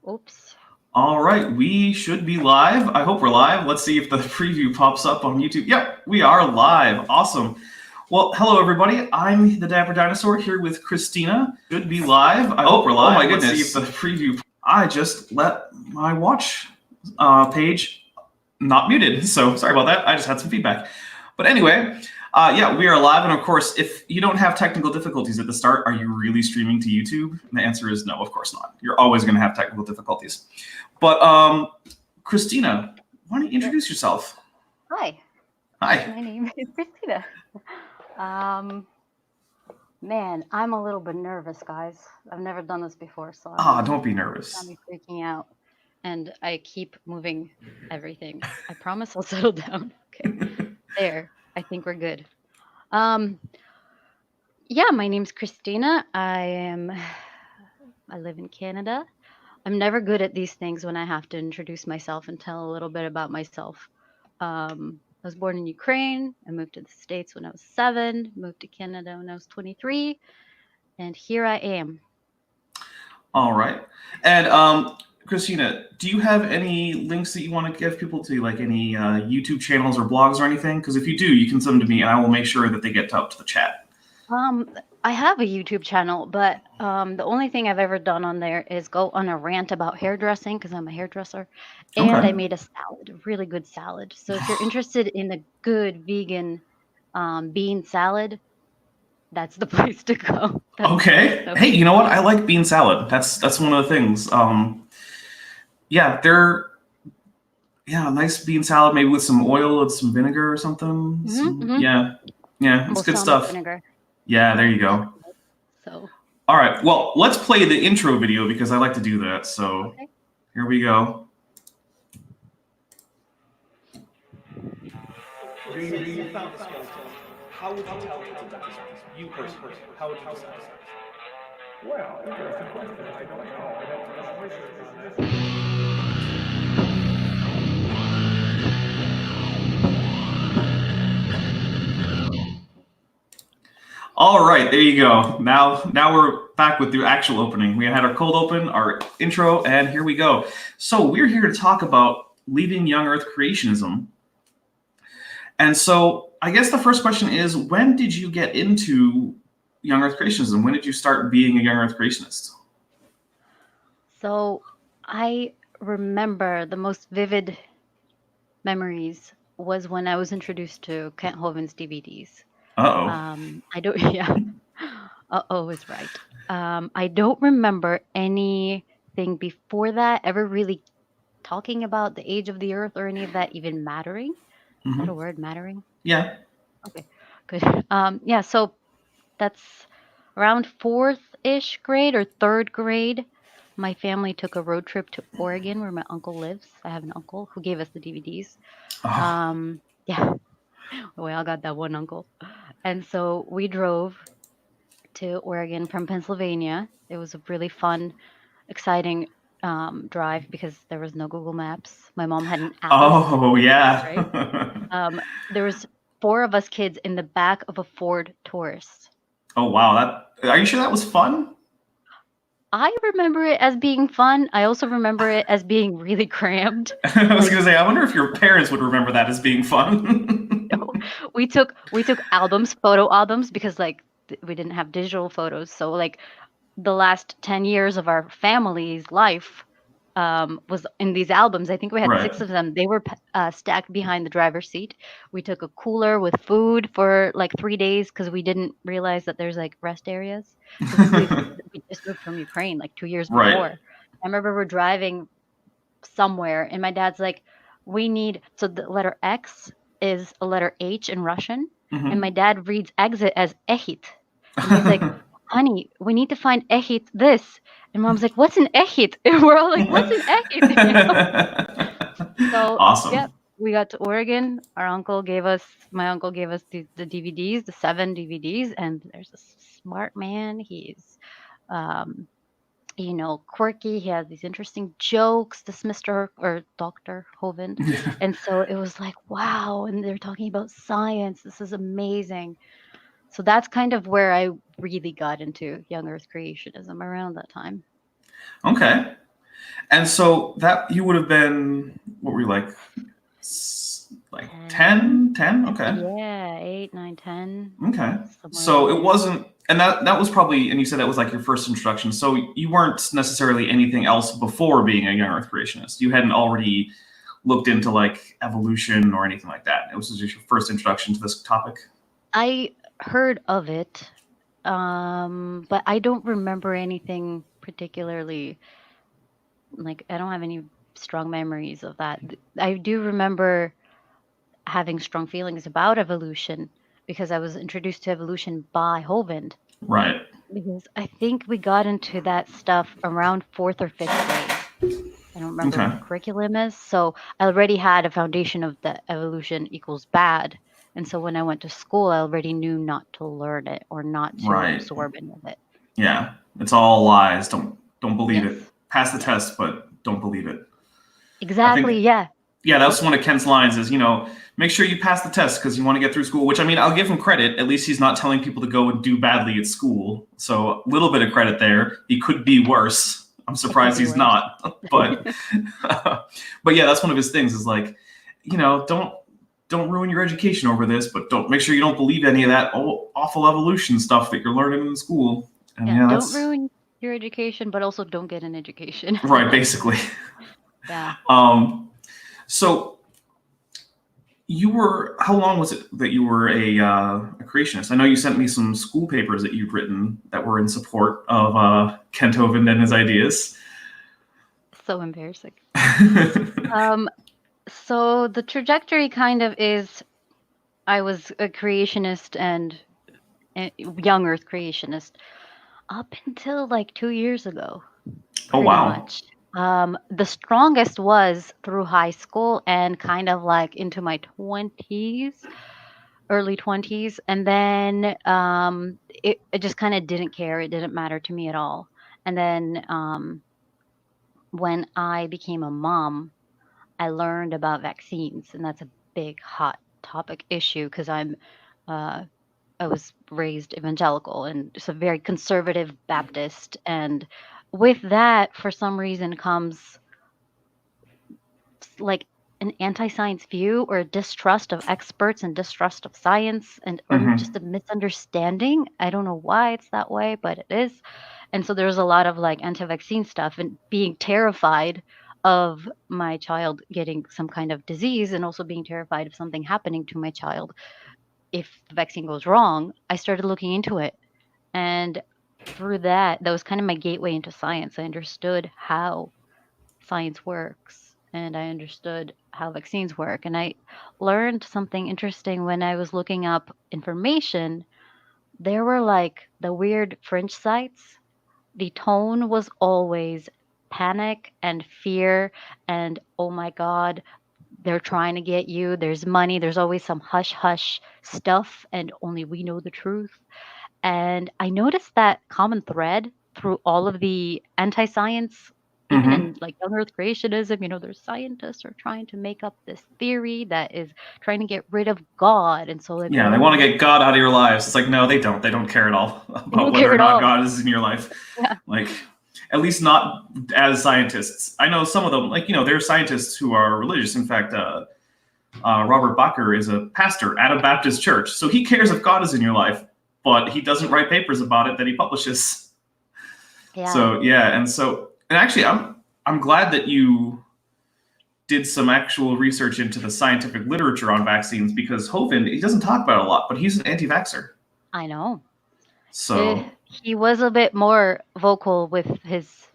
Oops. All right, we should be live. I hope we're live. Let's see if the preview pops up on YouTube. Yep, we are live. Awesome. Well, hello everybody. I'm the Dapper Dinosaur here with Kristina. Should be live. I hope we're live. Oh my goodness. Let's see if the preview. I just let my watch page not muted, so sorry about that. I just had some feedback. But anyway, yeah, we are live, and of course, if you don't have technical difficulties at the start, are you really streaming to YouTube? And the answer is no, of course not. You're always going to have technical difficulties. But Kristina, why don't you introduce yourself? Hi. Hi. My name is Kristina. Man, I'm a little bit nervous, guys. I've never done this before, so don't be nervous. I'm freaking out, and I keep moving everything. I promise I'll settle down. Okay, there. I think we're good. Yeah, my name's Kristina. I live in Canada. I'm never good at these things when I have to introduce myself and tell a little bit about myself. I was born in Ukraine. I moved to the States when I was 7, moved to Canada when I was 23, and here I am. All right. And Kristina, do you have any links that you want to give people to, like any YouTube channels or blogs or anything? Because if you do, you can send them to me, and I will make sure that they get up to the chat. I have a YouTube channel, but the only thing I've ever done on there is go on a rant about hairdressing, because I'm a hairdresser, and I made a salad, a really good salad. So if you're interested in a good vegan bean salad, that's the place to go. Okay. Hey, you know what? I like bean salad. That's one of the things. Yeah, nice bean salad, maybe with some oil and some vinegar or something. Yeah, it's good stuff. Vinegar. Yeah, there you go. So. All right. Well, let's play the intro video because I like to do that. So Here we go. Do you found the skeleton? How would you tell you personally? How would you decide? Well, interesting question. I don't know. I don't research on that. All right, there you go. Now we're back with the actual opening. We had our cold open, our intro, and here we go. So we're here to talk about leaving young Earth creationism. And so I guess the first question is, when did you get into young Earth creationism? When did you start being a young Earth creationist? So I remember the most vivid memories was when I was introduced to Kent Hovind's DVDs. I don't. Yeah. Is right. I don't remember anything before that ever really talking about the age of the Earth or any of that even mattering. Is that a word, mattering? Yeah. Okay, good. Yeah, so that's around 4th-ish grade or 3rd grade. My family took a road trip to Oregon where my uncle lives. I have an uncle who gave us the DVDs. Yeah, we all got that one uncle. And so we drove to Oregon from Pennsylvania. It was a really fun, exciting drive because there was no Google Maps. My mom had an atlas. Oh, yeah. Right? There was 4 of us kids in the back of a Ford Taurus. Oh, wow. Are you sure that was fun? I remember it as being fun. I also remember it as being really cramped. I was going to say, I wonder if your parents would remember that as being fun. No, we took albums, photo albums, because like we didn't have digital photos. So like the last 10 years of our family's life was in these albums. I think we had 6 of them. They were stacked behind the driver's seat. We took a cooler with food for like 3 days because we didn't realize that there's like rest areas. We just moved from Ukraine like 2 years before. I remember we're driving somewhere and my dad's like, so the letter X is a letter H in Russian. And my dad reads exit as ehit. And he's like, honey, we need to find ehit this. And mom's like, what's an ehit? And we're all like, what's an ehit? So awesome. Yeah, we got to Oregon. My uncle gave us the DVDs, the 7 DVDs. And there's a smart man. He's, quirky. He has these interesting jokes, this Mr. or Dr. Hovind. And so it was like, wow. And they're talking about science. This is amazing. So that's kind of where I really got into young Earth creationism around that time. Okay. And so that you would have been, what were you like 10? 10? Okay. Yeah, 8, 9, 10. Okay. somewhere So in it there. wasn't, and that was probably, and you said that was like your first introduction. So you weren't necessarily anything else before being a young Earth creationist. You hadn't already looked into like evolution or anything like that. It was just your first introduction to this topic. I heard of it, but I don't remember anything particularly. Like, I don't have any strong memories of that. I do remember having strong feelings about evolution because I was introduced to evolution by Hovind. Right. Because I think we got into that stuff around 4th or 5th grade. I don't remember what Okay. the curriculum is. So I already had a foundation of the evolution equals bad. And so when I went to school, I already knew not to learn it or not to Right. absorb any of it. Yeah. It's all lies. Don't believe Yes. it. Pass the Yes. test, but don't believe it. Exactly. Yeah. Yeah, that's one of Ken's lines is, make sure you pass the test because you want to get through school, which, I mean, I'll give him credit. At least he's not telling people to go and do badly at school. So a little bit of credit there. He could be worse. I'm surprised be he's worse. not. But but yeah, that's one of his things is like, don't ruin your education over this, but make sure you don't believe any of that awful evolution stuff that you're learning in school. And Yeah, that's don't ruin your education, but also don't get an education. right, basically. Yeah. So how long was it that you were a creationist? I know you sent me some school papers that you'd written that were in support of Kent Hovind and his ideas. So embarrassing. So the trajectory kind of is I was a creationist and young Earth creationist up until like 2 years ago. Oh, wow. Much. The strongest was through high school and kind of like into my 20s, early 20s. And then it just kind of didn't care. It didn't matter to me at all. And then when I became a mom, I learned about vaccines. And that's a big, hot topic issue because I was raised evangelical and it's a very conservative Baptist. And with that, for some reason, comes like an anti-science view or a distrust of experts and distrust of science or just a misunderstanding. I don't know why it's that way, but it is. And so there's a lot of like anti-vaccine stuff and being terrified of my child getting some kind of disease and also being terrified of something happening to my child if the vaccine goes wrong. I started looking into it. And through that was kind of my gateway into science. I understood how science works and I understood how vaccines work. And I learned something interesting when I was looking up information. There were like the weird fringe sites. The tone was always panic and fear and, oh my God, they're trying to get you. There's money. There's always some hush hush stuff, and only we know the truth. And I noticed that common thread through all of the anti-science, even in like young Earth creationism, there's scientists are trying to make up this theory that is trying to get rid of God. And so Yeah, they want to get God out of your lives. It's like, no, they don't. They don't care at all about whether or not God is in your life. Yeah. Like, at least not as scientists. I know some of them, like, there are scientists who are religious. In fact, Robert Bacher is a pastor at a Baptist church. So he cares if God is in your life, but he doesn't write papers about it that he publishes. Yeah. So, yeah. And actually, I'm glad that you did some actual research into the scientific literature on vaccines because Hovind, he doesn't talk about it a lot, but he's an anti-vaxxer. I know. So he was a bit more vocal with his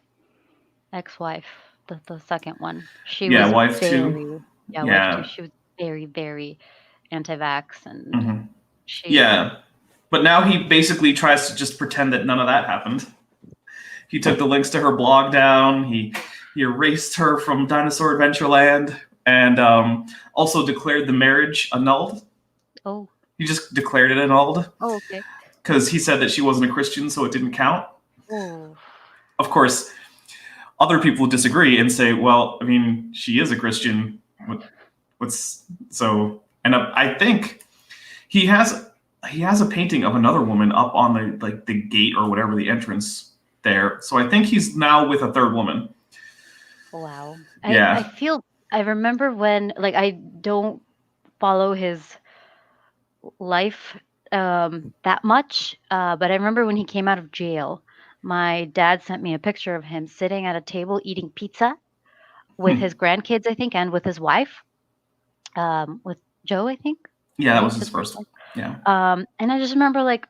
ex-wife, the second one. She was wife very, too. Yeah, wife too. She was very, very anti-vax and but now he basically tries to just pretend that none of that happened. He took the links to her blog down. He erased her from Dinosaur Adventureland and also declared the marriage annulled. Oh. He just declared it annulled. Oh, okay. Because he said that she wasn't a Christian, so it didn't count. Oh. Of course, other people disagree and say, well, I mean, she is a Christian. And I think he has a painting of another woman up on the gate or whatever, the entrance there. So I think he's now with a third woman. Wow. I Yeah. feel I remember when like I don't follow his life that much, but I remember when he came out of jail, my dad sent me a picture of him sitting at a table eating pizza with Hmm. his grandkids, I think, and with his wife, with Joe, I think, Yeah, that right, was his his first first. wife. Yeah. And I just remember like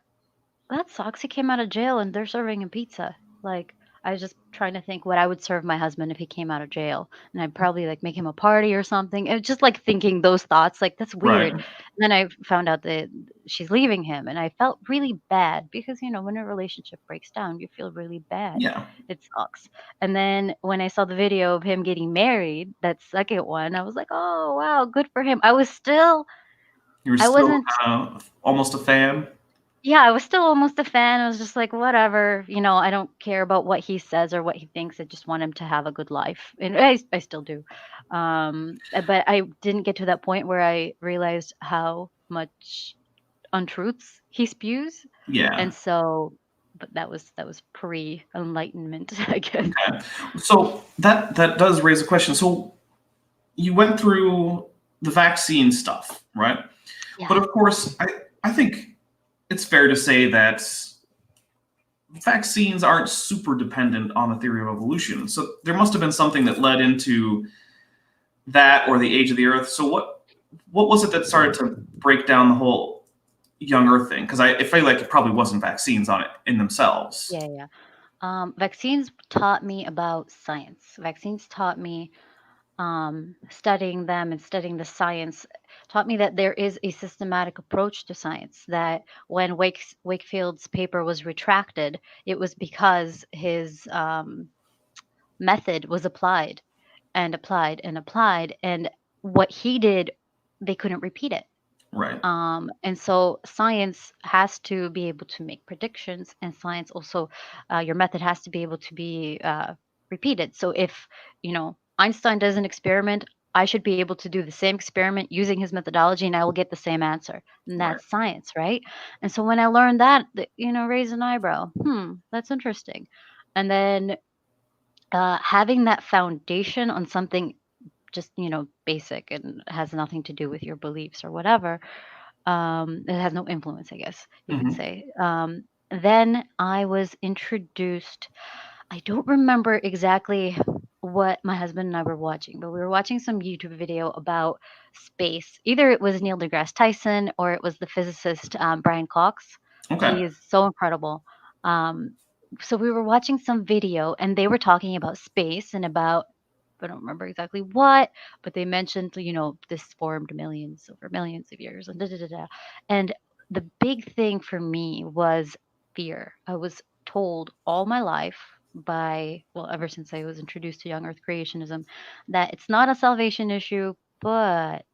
that sucks. He came out of jail and they're serving him pizza. Like, I was just trying to think what I would serve my husband if he came out of jail. And I'd probably like make him a party or something. It was just like thinking those thoughts, like, that's weird. Right. And then I found out that she's leaving him. And I felt really bad because, when a relationship breaks down, you feel really bad. Yeah. It sucks. And then when I saw the video of him getting married, that second one, I was like, oh, wow, good for him. You were I still wasn't almost a fan. Yeah, I was still almost a fan. I was just like, whatever, I don't care about what he says or what he thinks. I just want him to have a good life. And I still do. But I didn't get to that point where I realized how much untruths he spews. Yeah. And so, but that was pre-enlightenment, I guess. Okay. So that does raise a question. So you went through the vaccine stuff, right? But Yeah. of course, I think it's fair to say that vaccines aren't super dependent on the theory of evolution. So there must have been something that led into that or the age of the Earth. So what was it that started to break down the whole young Earth thing? Because I feel like it probably wasn't vaccines on it in themselves. Yeah, yeah. Vaccines taught me about science. Vaccines taught me studying them and studying the science taught me that there is a systematic approach to science. That when Wakefield's paper was retracted, it was because his method was applied and applied and applied, and what he did, they couldn't repeat it. Right. And so science has to be able to make predictions, and science also, your method has to be able to be repeated. So if, Einstein does an experiment, I should be able to do the same experiment using his methodology and I will get the same answer. And Right. that's science, right? And so when I learned that, raise an eyebrow. That's interesting. And then having that foundation on something just, basic and has nothing to do with your beliefs or whatever, it has no influence, I guess you could Hmm. say. Then I was introduced. I don't remember exactly what my husband and I were watching, but we were watching some YouTube video about space. Either it was Neil deGrasse Tyson or it was the physicist Brian Cox. Okay. He is so incredible. Um, so we were watching some video and they were talking about space and about, I don't remember exactly what, but they mentioned, this formed millions over millions of years and da da da da. And the big thing for me was fear. I was told all my life by, well, ever since I was introduced to young earth creationism, that it's not a salvation issue, but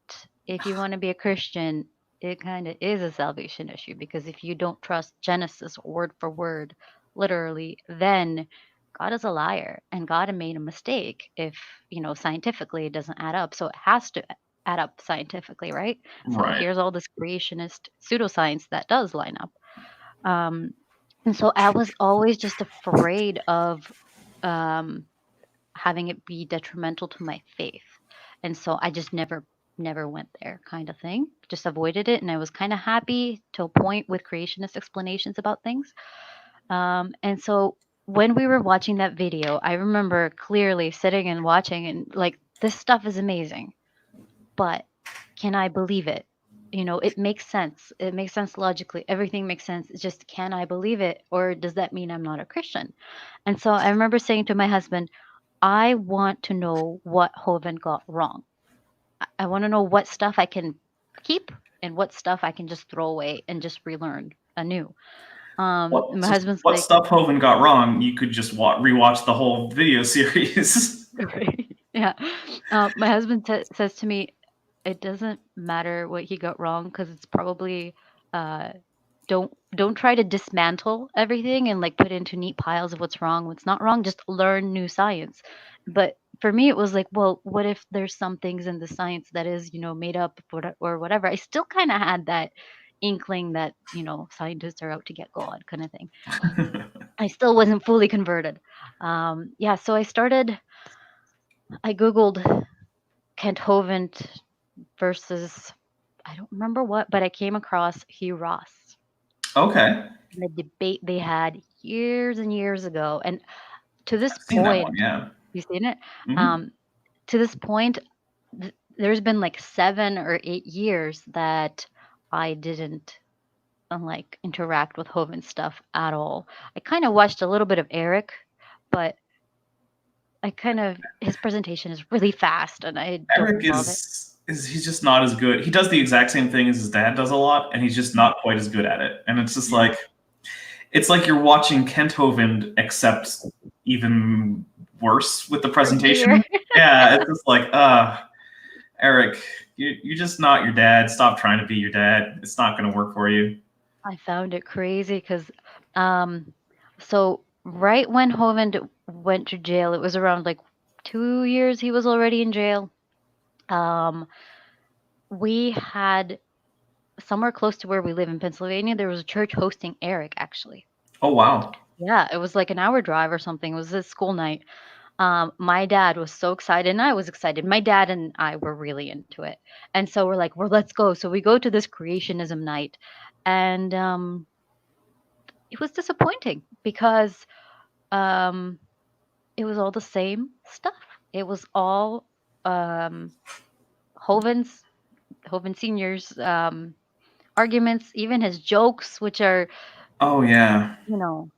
if you want to be a Christian, it kind of is a salvation issue, because if you don't trust Genesis word for word, literally, then God is a liar and God made a mistake if, scientifically it doesn't add up. So it has to add up scientifically, right? So Right. here's all this creationist pseudoscience that does line up. Um, and so I was always just afraid of um, having it be detrimental to my faith. And so I just never went there, kind of thing. Just avoided it. And I was kind of happy to a point with creationist explanations about things. And so when we were watching that video, I remember clearly sitting and watching and like, this stuff is amazing, but can I believe it? It makes sense. It makes sense logically. Everything makes sense. It's just, can I believe it? Or does that mean I'm not a Christian? And so I remember saying to my husband, I want to know what Hovind got wrong. I want to know what stuff I can keep and what stuff I can just throw away and just relearn anew. What My so husband's what like, stuff Hovind got wrong? You could just rewatch the whole video series. right. Yeah. My husband says to me, it doesn't matter what he got wrong because it's probably uh, don't try to dismantle everything and like put into neat piles of what's wrong, what's not wrong. Just learn new science. But for me, it was like, well, what if there's some things in the science that is, made up or whatever? I still kind of had that inkling that scientists are out to get God kind of thing. I still wasn't fully converted. Yeah, so I started I googled Kent Hovind versus I don't remember what, but I came across Hugh Ross. Okay. The debate they had years and years ago, and to this I've seen that one. point, Yeah. you seen it? Hmm. Um, to this point, there's been like 7 or 8 years that I didn't like interact with Hovind stuff at all. I kind of watched a little bit of Eric, but I kind of his presentation is really fast, and I don't Eric love it. is he's just not as good. He does the exact same thing as his dad does a lot, and he's just not quite as good at it. And it's just like it's like you're watching Kent Hovind, except even worse with the Cringier. presentation. Yeah, it's just like, Eric, you're just not your dad. Stop trying to be your dad. It's not going to work for you. I found it crazy because, so right when Hovind went to jail, it was around like 2 years he was already in jail. Um, we had somewhere close to where we live in Pennsylvania, there was a church hosting Eric actually. Oh wow. Yeah, it was like an hour drive or something. It was a school night. My dad was so excited, and I was excited. My dad and I were really into it, and so we're like, "Well, let's go." So we go to this creationism night, and it was disappointing because um, it was all the same stuff. It was all um, Hovind's Hovind Senior's arguments, even his jokes, which are, Oh yeah. you know,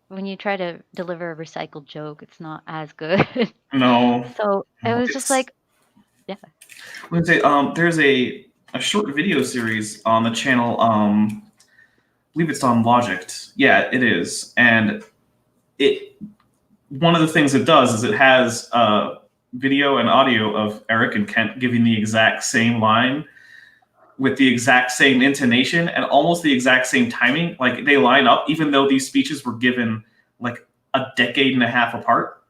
when you try to deliver a recycled joke, it's not as good. No. So it No. was just It's like, yeah. let's say there's a short video series on the channel. I believe it's on Logic. Yeah, it is. And it one of the things it does is it has video and audio of Eric and Kent giving the exact same line with the exact same intonation and almost the exact same timing. Like they line up, even though these speeches were given like a decade and a half apart.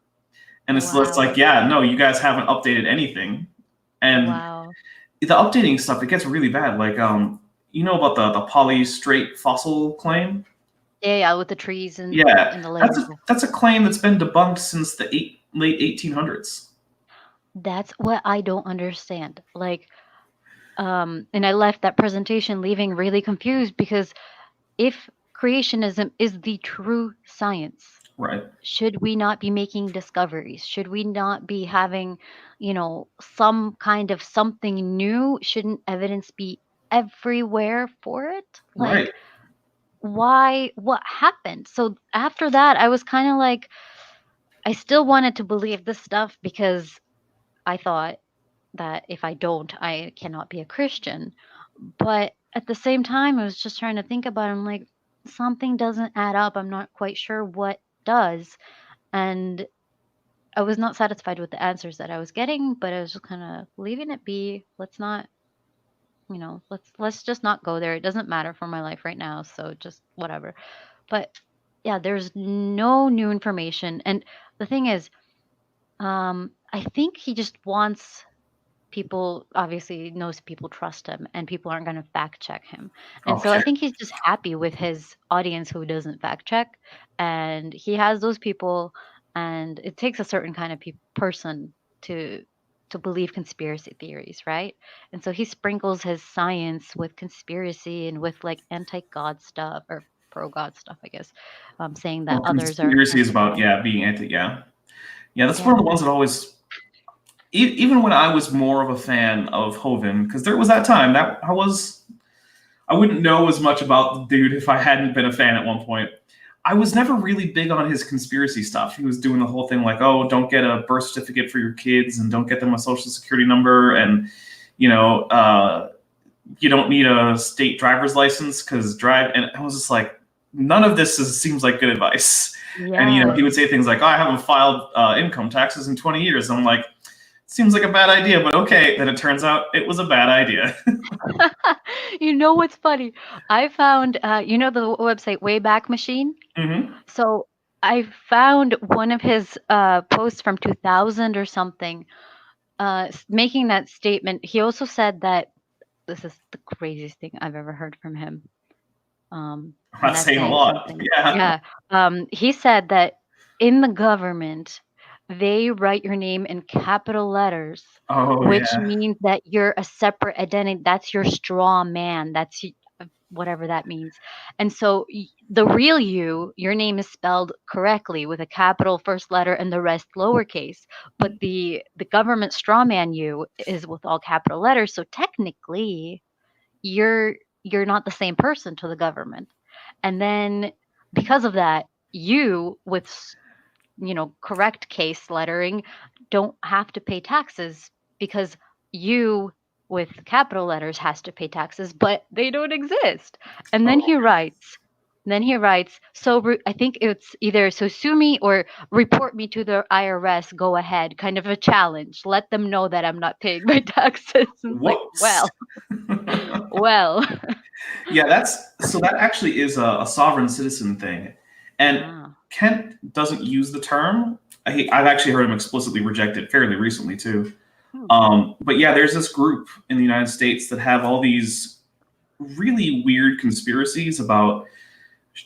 And it's like, Wow. yeah, no, you guys haven't updated anything. And Wow. the updating stuff, it gets really bad. Like, you know about the polystrate fossil claim? Yeah, yeah, with the trees and Yeah, in the lake and stuff. that's a claim that's been debunked since the late 1800s. That's what I don't understand. Like, and I left that presentation leaving really confused because if creationism is the true science, Right. should we not be making discoveries? Should we not be having, some kind of something new? Shouldn't evidence be everywhere for it? Right. Like, why? What happened? So after that, I was kind of like, I still wanted to believe this stuff because I thought that if I don't, I cannot be a Christian. But at the same time, I was just trying to think about it. I'm like, something doesn't add up. I'm not quite sure what does. And I was not satisfied with the answers that I was getting, but I was just kind of leaving it be. Let's not, let's just not go there. It doesn't matter for my life right now, so just whatever. But yeah, there's no new information. And the thing is, I think he just wants people, obviously knows people trust him and people aren't going to fact check him. And so I Okay. think he's just happy with his audience who doesn't fact check, and he has those people, and it takes a certain kind of person to believe conspiracy theories, right? And so he sprinkles his science with conspiracy and with like anti-god stuff or pro-god stuff, I guess, saying that Well, others are conspiracy is about anti-god. being anti. Yeah, yeah. That's one of Yeah. the ones that always even when I was more of a fan of Hovind, because there was that time that I wouldn't know as much about the dude if I hadn't been a fan at one point. I was never really big on his conspiracy stuff. He was doing the whole thing like, oh, don't get a birth certificate for your kids and don't get them a social security number, and you know, you don't need a state driver's license because drive. And I was just like, none of this seems like good advice. And he would Yes. say things like, oh, I haven't filed income taxes in 20 years. And I'm like, seems like a bad idea, but okay. Then it turns out it was a bad idea. You know what's funny? I found, the website Wayback Machine? Hmm. So I found one of his posts from 2000 or something, making that statement. He also said that this is the craziest thing I've ever heard from him. I'm And not that's saying a saying lot. something. Yeah. Yeah. He said that in the government, they write your name in capital letters, Oh which yeah. means that you're a separate identity. That's your straw man. That's whatever that means. And so the real you, your name is spelled correctly with a capital first letter and the rest lowercase. But the government straw man you is with all capital letters. So technically, you're you're not the same person to the government. And then because of that, you with correct case lettering don't have to pay taxes because you with capital letters has to pay taxes, but they don't exist. And Oh. then he writes, so I think it's either so sue me or report me to the IRS, go ahead, kind of a challenge. Let them know that I'm not paying my taxes. And it's like, Whoops. well. Yeah, that actually is a sovereign citizen thing, and Ah, Kent doesn't use the term. I've actually heard him explicitly reject it fairly recently too. hmm, But yeah, there's this group in the United States that have all these really weird conspiracies about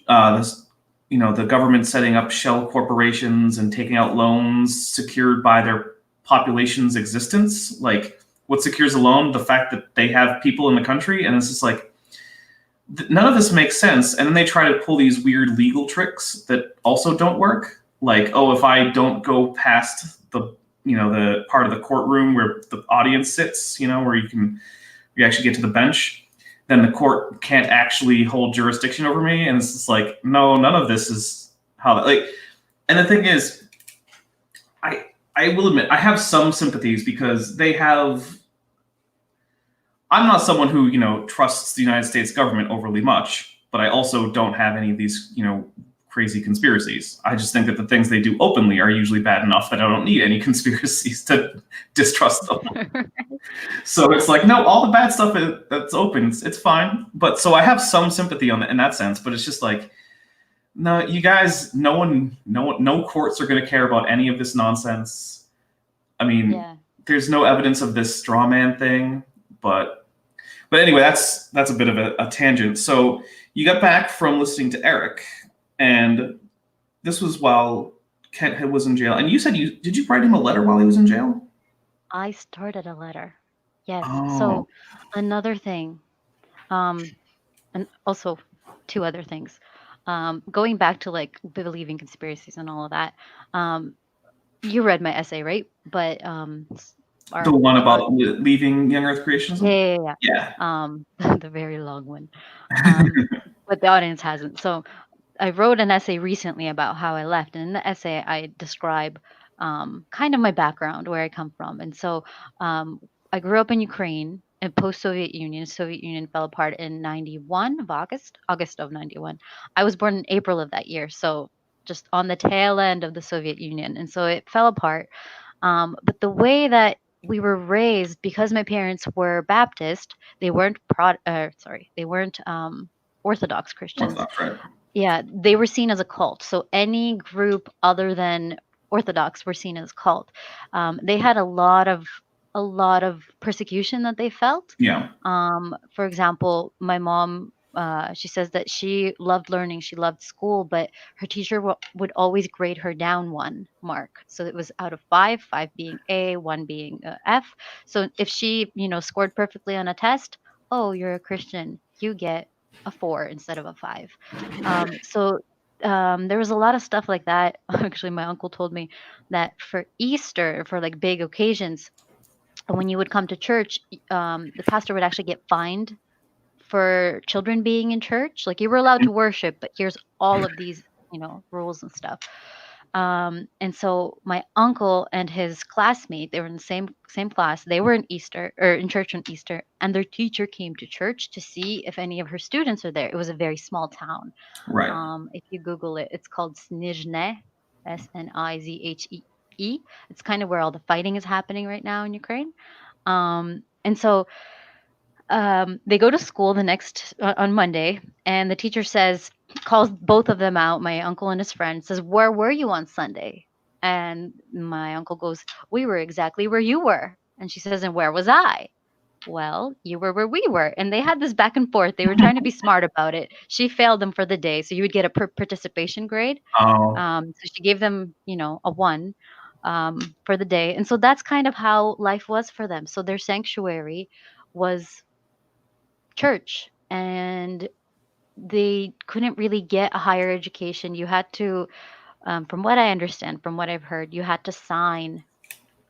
this, the government setting up shell corporations and taking out loans secured by their population's existence. Like, what secures a loan? The fact that they have people in the country, and it's just like none of this makes sense. And then they try to pull these weird legal tricks that also don't work. Like, oh, if I don't go past the part of the courtroom where the audience sits, where you actually get to the bench, then the court can't actually hold jurisdiction over me. And it's just like, no, none of this is how that, like, and the thing is, I will admit I have some sympathies because I'm not someone who, trusts the United States government overly much, but I also don't have any of these, crazy conspiracies. I just think that the things they do openly are usually bad enough that I don't need any conspiracies to distrust them. So it's like, no, all the bad stuff that's open, it's fine. But so I have some sympathy in that sense, but it's just like, no, you guys, no courts are going to care about any of this nonsense. I mean, yeah. there's no evidence of this straw man thing, but anyway, that's a bit of a tangent. So you got back from listening to Eric, and this was while Kent was in jail. And you said did you write him a letter while he was in jail? I started a letter. Yes. Oh, So another thing, um, and also two other things. Going back to like believing conspiracies and all of that. Um, you read my essay, right? But the our one about leaving Young Earth yeah, Creationism? yeah, yeah. Yeah. The very long one. Um, but the audience hasn't. So I wrote an essay recently about how I left, and in the essay I describe kind of my background, where I come from, and so I grew up in Ukraine in post-Soviet Union. Soviet Union fell apart in '91 of August of '91. I was born in April of that year, so just on the tail end of the Soviet Union, and so it fell apart. But the way that we were raised, because my parents were Baptist, they weren't they weren't Orthodox Christians. Orthodox, right? Yeah, they were seen as a cult. So any group other than Orthodox were seen as cult. They had a lot of persecution that they felt. Yeah. For example, my mom, she says that she loved learning, she loved school, but her teacher would always grade her down 1 mark. So it was out of 5, 5 being A, 1 being F. So if she, scored perfectly on a test, oh, you're a Christian, you get a 4 instead of a 5. There was a lot of stuff like that. Actually, my uncle told me that for Easter, for like big occasions, when you would come to church, the pastor would actually get fined for children being in church. Like you were allowed to worship, but here's all of these, rules and stuff. And so my uncle and his classmate, they were in the same class. They were in Easter or in church on Easter, and their teacher came to church to see if any of her students are there. It was a very small town. Right. If you Google it, it's called Snizhne, Snizhe. It's kind of where all the fighting is happening right now in Ukraine. And so they go to school the next on Monday, and the teacher calls both of them out, my uncle and his friend, says, "Where were you on Sunday?" And my uncle goes, "We were exactly where you were." And she says, "And where was I?" "Well, you were where we were." And they had this back and forth. They were trying to be smart about it. She failed them for the day, so you would get a participation grade. Oh, So she gave them, a 1. for the day. And so that's kind of how life was for them. So their sanctuary was church, and they couldn't really get a higher education. You had to, from what I understand, from what I've heard, you had to sign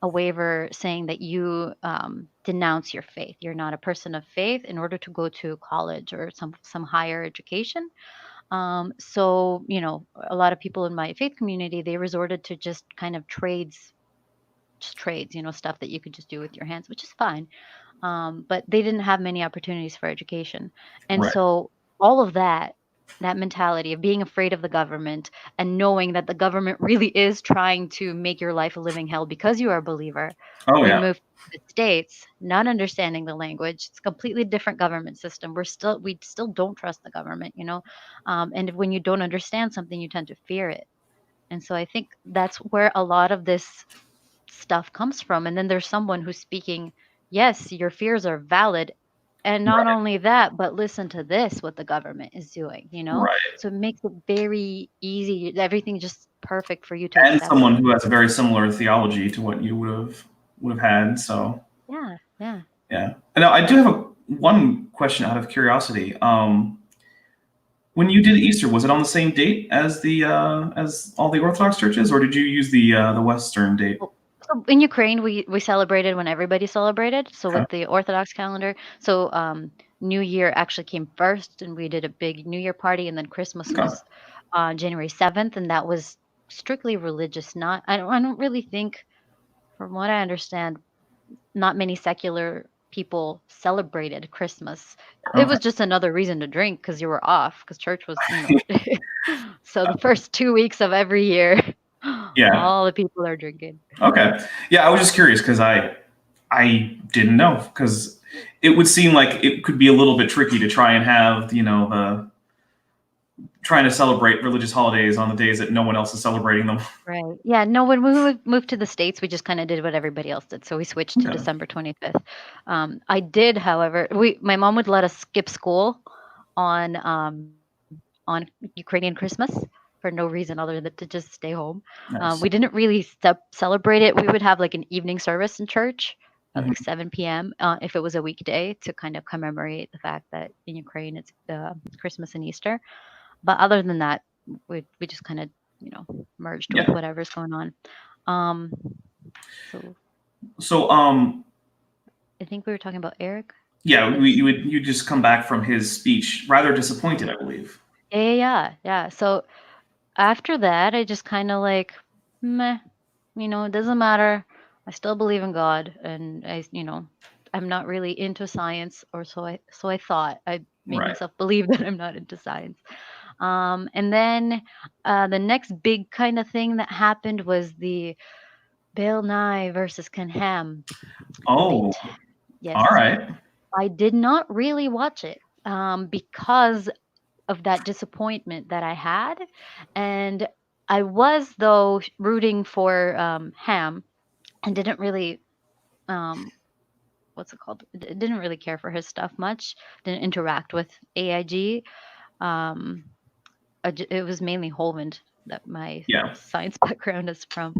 a waiver saying that you denounce your faith. You're not a person of faith in order to go to college or some higher education. So a lot of people in my faith community, they resorted to just kind of trades, stuff that you could just do with your hands, which is fine. But they didn't have many opportunities for education. And Right. so all of that mentality of being afraid of the government and knowing that the government really is trying to make your life a living hell because you are a believer, Oh we yeah. moved to the States, not understanding the language. It's a completely different government system. We still don't trust the government. And when you don't understand something, you tend to fear it. And so I think that's where a lot of this stuff comes from. And then there's someone who's speaking, yes, your fears are valid. And not Right. only that, but listen to this, what the government is doing. Right. So it makes it very easy, everything just perfect for you to And accept someone it. who has a very similar theology to what you would have had. So Yeah, yeah. yeah. And now I do have one question out of curiosity. When you did Easter, was it on the same date as the as all the Orthodox churches, or did you use the Western date? Well, so in Ukraine, we celebrated when everybody celebrated. So Okay. with the Orthodox calendar, so New Year actually came first, and we did a big New Year party, and then Christmas Okay. was on January 7th, and that was strictly religious. Not, I don't really think, from what I understand, not many secular people celebrated Christmas. It Okay. was just another reason to drink because you were off, because church was. So the first 2 weeks of every year, Yeah. all the people are drinking. Okay. Yeah, I was just curious because I didn't know, because it would seem like it could be a little bit tricky to try and have the trying to celebrate religious holidays on the days that no one else is celebrating them. Right. Yeah. No, when we moved to the States, we just kind of did what everybody else did. So we switched to Okay. December 25th. I did, however, my mom would let us skip school on Ukrainian Christmas for no reason other than to just stay home. We Nice. didn't really celebrate it. We would have like an evening service in church at Mhm. like 7 p.m. If it was a weekday, to kind of commemorate the fact that in Ukraine it's Christmas and Easter. But other than that, we just kind of merged with Yeah. whatever's going on. Um, so So I think we were talking about Eric. yeah, His you just come back from his speech rather disappointed, I believe. yeah. So after that, I just kind of like, meh, it doesn't matter. I still believe in God, and I'm not really into science, or so I thought. I made Right. myself believe that I'm not into science. And then the next big kind of thing that happened was the Bill Nye versus Ken Ham Oh, debate. all Yes, right. I did not really watch it because of that disappointment that I had. And I was, though, rooting for Ham, and didn't really, um, what's it called? Didn't really care for his stuff much, didn't interact with AIG. Um, it was mainly Holland that my Yeah. science background is from.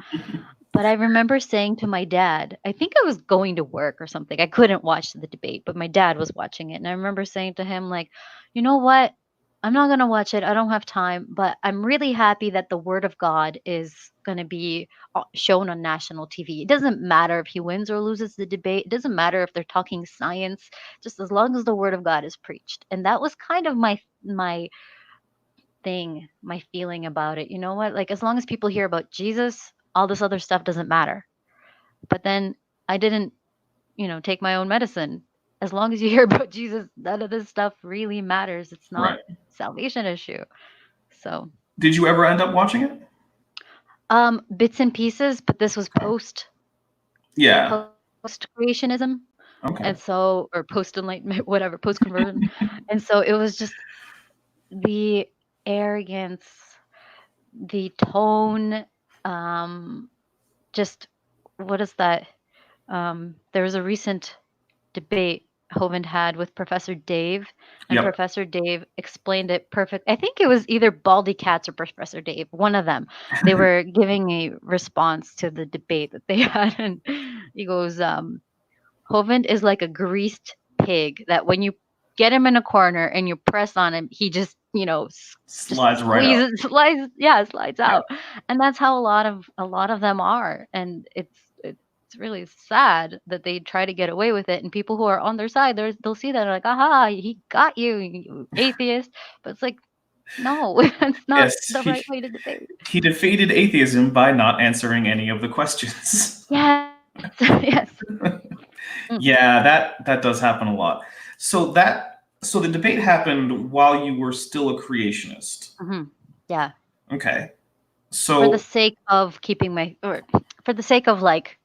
But I remember saying to my dad, I think I was going to work or something. I couldn't watch the debate, but my dad was watching it. And I remember saying to him, like, you know what? I'm not going to watch it. I don't have time, but I'm really happy that the word of God is going to be shown on national TV. It doesn't matter if he wins or loses the debate. It doesn't matter if they're talking science, just as long as the word of God is preached. And that was kind of my thing, my feeling about it. You know what? Like, as long as people hear about Jesus, all this other stuff doesn't matter. But then I didn't, take my own medicine. As long as you hear about Jesus, none of this stuff really matters. It's not Right. salvation issue. So, Did you ever end up watching it? bits and pieces, but this was Yeah. post creationism. Okay. And so, or post enlightenment, whatever, post conversion. And so it was just the arrogance, the tone, um, just what is that? There was a recent debate. Hovind had with Professor Dave, and Yep. Professor Dave explained it perfect. I think it was either Baldy Cats or Professor Dave, one of them. They were giving a response to the debate that they had, and he goes, Hovind is like a greased pig that when you get him in a corner and you press on him, he just, just Slides right out. slides Yeah. out. And that's how a lot of them are. And it's really sad that they try to get away with it. And people who are on their side, they'll see that and like, aha, he got you, you atheist. But it's like, no, that's not Yes, the right way to debate. he defeated atheism by not answering any of the questions. Yes, yes. Yeah, that does happen a lot. So the debate happened while you were still a creationist. Hmm. Yeah. Okay. For the So sake of keeping or for the sake of like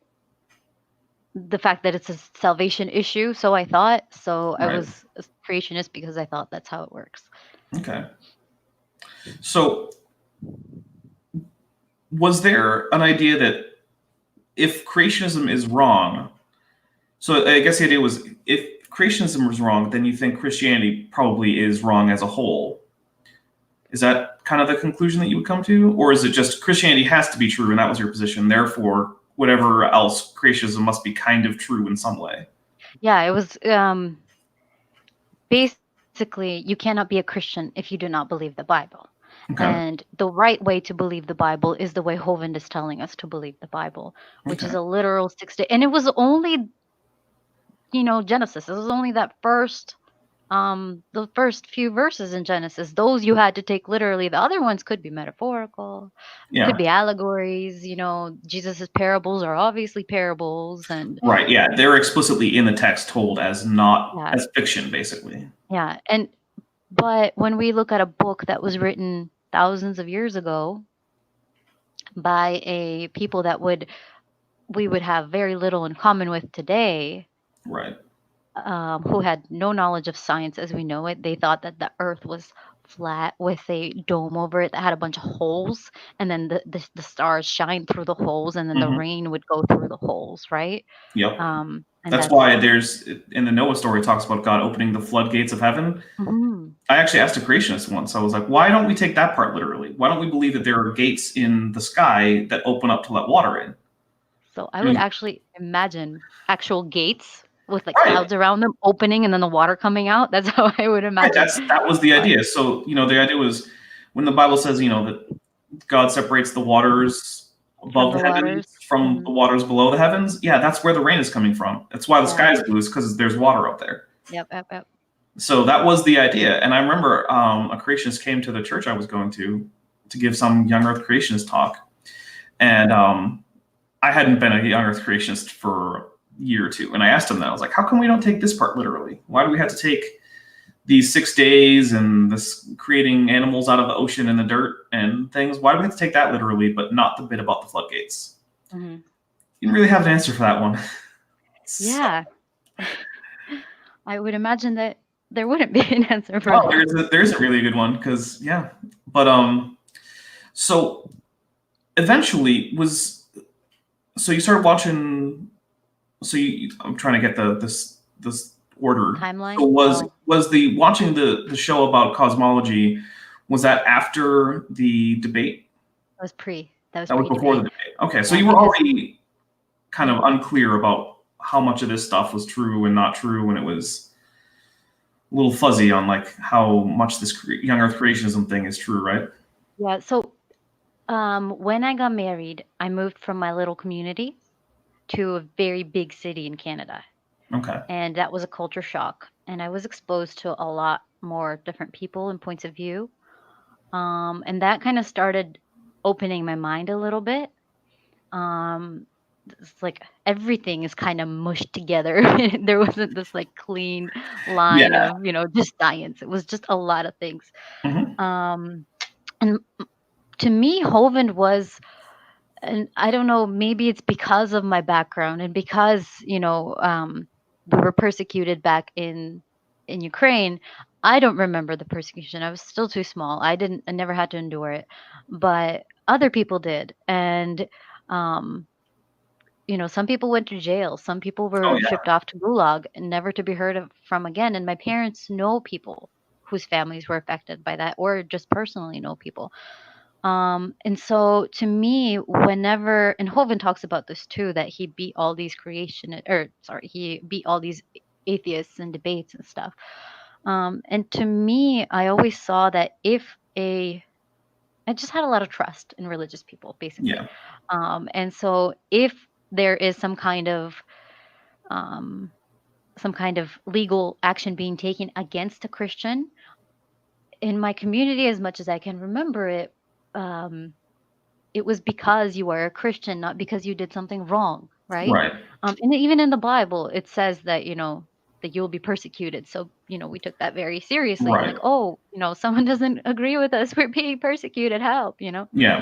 the fact that it's a salvation issue, so I thought. So I right. was a creationist because I thought that's how it works. Okay. So was there an idea that if creationism is wrong, so I guess the idea was if creationism was wrong, then you think Christianity probably is wrong as a whole. Is that kind of the conclusion that you would come to? Or is it just Christianity has to be true and that was your position, therefore whatever else, creationism must be kind of true in some way? Yeah, it was basically you cannot be a Christian if you do not believe the Bible. Okay. And the right way to believe the Bible is the way Hovind is telling us to believe the Bible, which is Okay. a literal 6 day. And it was only, Genesis. It was only that the first few verses in Genesis. Those you had to take literally. The other ones could be metaphorical, could Yeah. be allegories. Jesus's parables are obviously parables, and Right. Yeah. They're explicitly in the text told as not yeah, as fiction, basically. yeah. But when we look at a book that was written thousands of years ago by a people that we would have very little in common with today, Right. who had no knowledge of science as we know it. They thought that the earth was flat with a dome over it that had a bunch of holes, and then the stars shine through the holes, and then the Hmm. rain would go through the holes, right? Yep. And That's that's why there's in the Noah story it talks about God opening the floodgates of heaven. mhm. I actually asked a creationist once. I was like, why don't we take that part literally? Why don't we believe that there are gates in the sky that open up to let water in? So I would Mm. actually imagine actual gates with like Right. clouds around them opening and then the water coming out. That's how I would Right. imagine. That was the But idea. So, the idea was when the Bible says, that God separates the waters from above the the heavens waters. from the waters below the heavens. Yeah, that's where the rain is coming from. That's why the Yeah. sky is blue, is because there's water up there. Yep. So that was the idea. And I remember a creationist came to the church I was going to give some young earth creationist talk. And I hadn't been a young earth creationist for a year or two. And I asked him that. I was like, how come we don't take this part literally? Why do we have to take these 6 days and this creating animals out of the ocean and the dirt and things? Why do we have to take that literally, but not the bit about the floodgates? Hmm. You didn't really have an answer for that one. Yeah. I would imagine that there wouldn't be an answer for Oh, that. there's a really good one because yeah, but so eventually so you started watching. I'm trying to get this order. Timeline? So Oh, was the watching the show about cosmology, was that after the debate? that was that was That was before the pre-debate. debate. Okay, so Yeah, you were because already kind of unclear about how much of this stuff was true and not true, and it was a little fuzzy on like how much this young Earth creationism thing is true, right? yeah, so when I got married, I moved from my little community to a very big city in Canada. Okay. And that was a culture shock. And I was exposed to a lot more different people and points of view. And that kind of started opening my mind a little bit. It's like everything is kind of mushed together. There wasn't this like clean line Yeah. of, just science. It was just a lot of things. Hmm. And to me, Hovind was, and I don't know, maybe it's because of my background and because, we were persecuted back in Ukraine. I don't remember the persecution. I was still too small. I never had to endure it, but other people did. And um some people went to jail. Some people Oh were yeah. shipped off to Gulag and never to be heard of from again. And my parents know people whose families were affected by that, or just personally know people. And so to me, whenever, and Hovind talks about this too, that he beat all these he beat all these atheists in debates and stuff. And to me, I always saw that I just had a lot of trust in religious people, basically. Yeah. And so if there is um, some kind of legal action being taken against a Christian in my community, as much as I can remember it, um, it was because you are a Christian, not because you did something wrong, right? Right. And even in the Bible, it says that, that you'll be persecuted. So, we took that very seriously. I'm Right. like, oh, someone doesn't agree with us. We're being persecuted. Help. Yeah.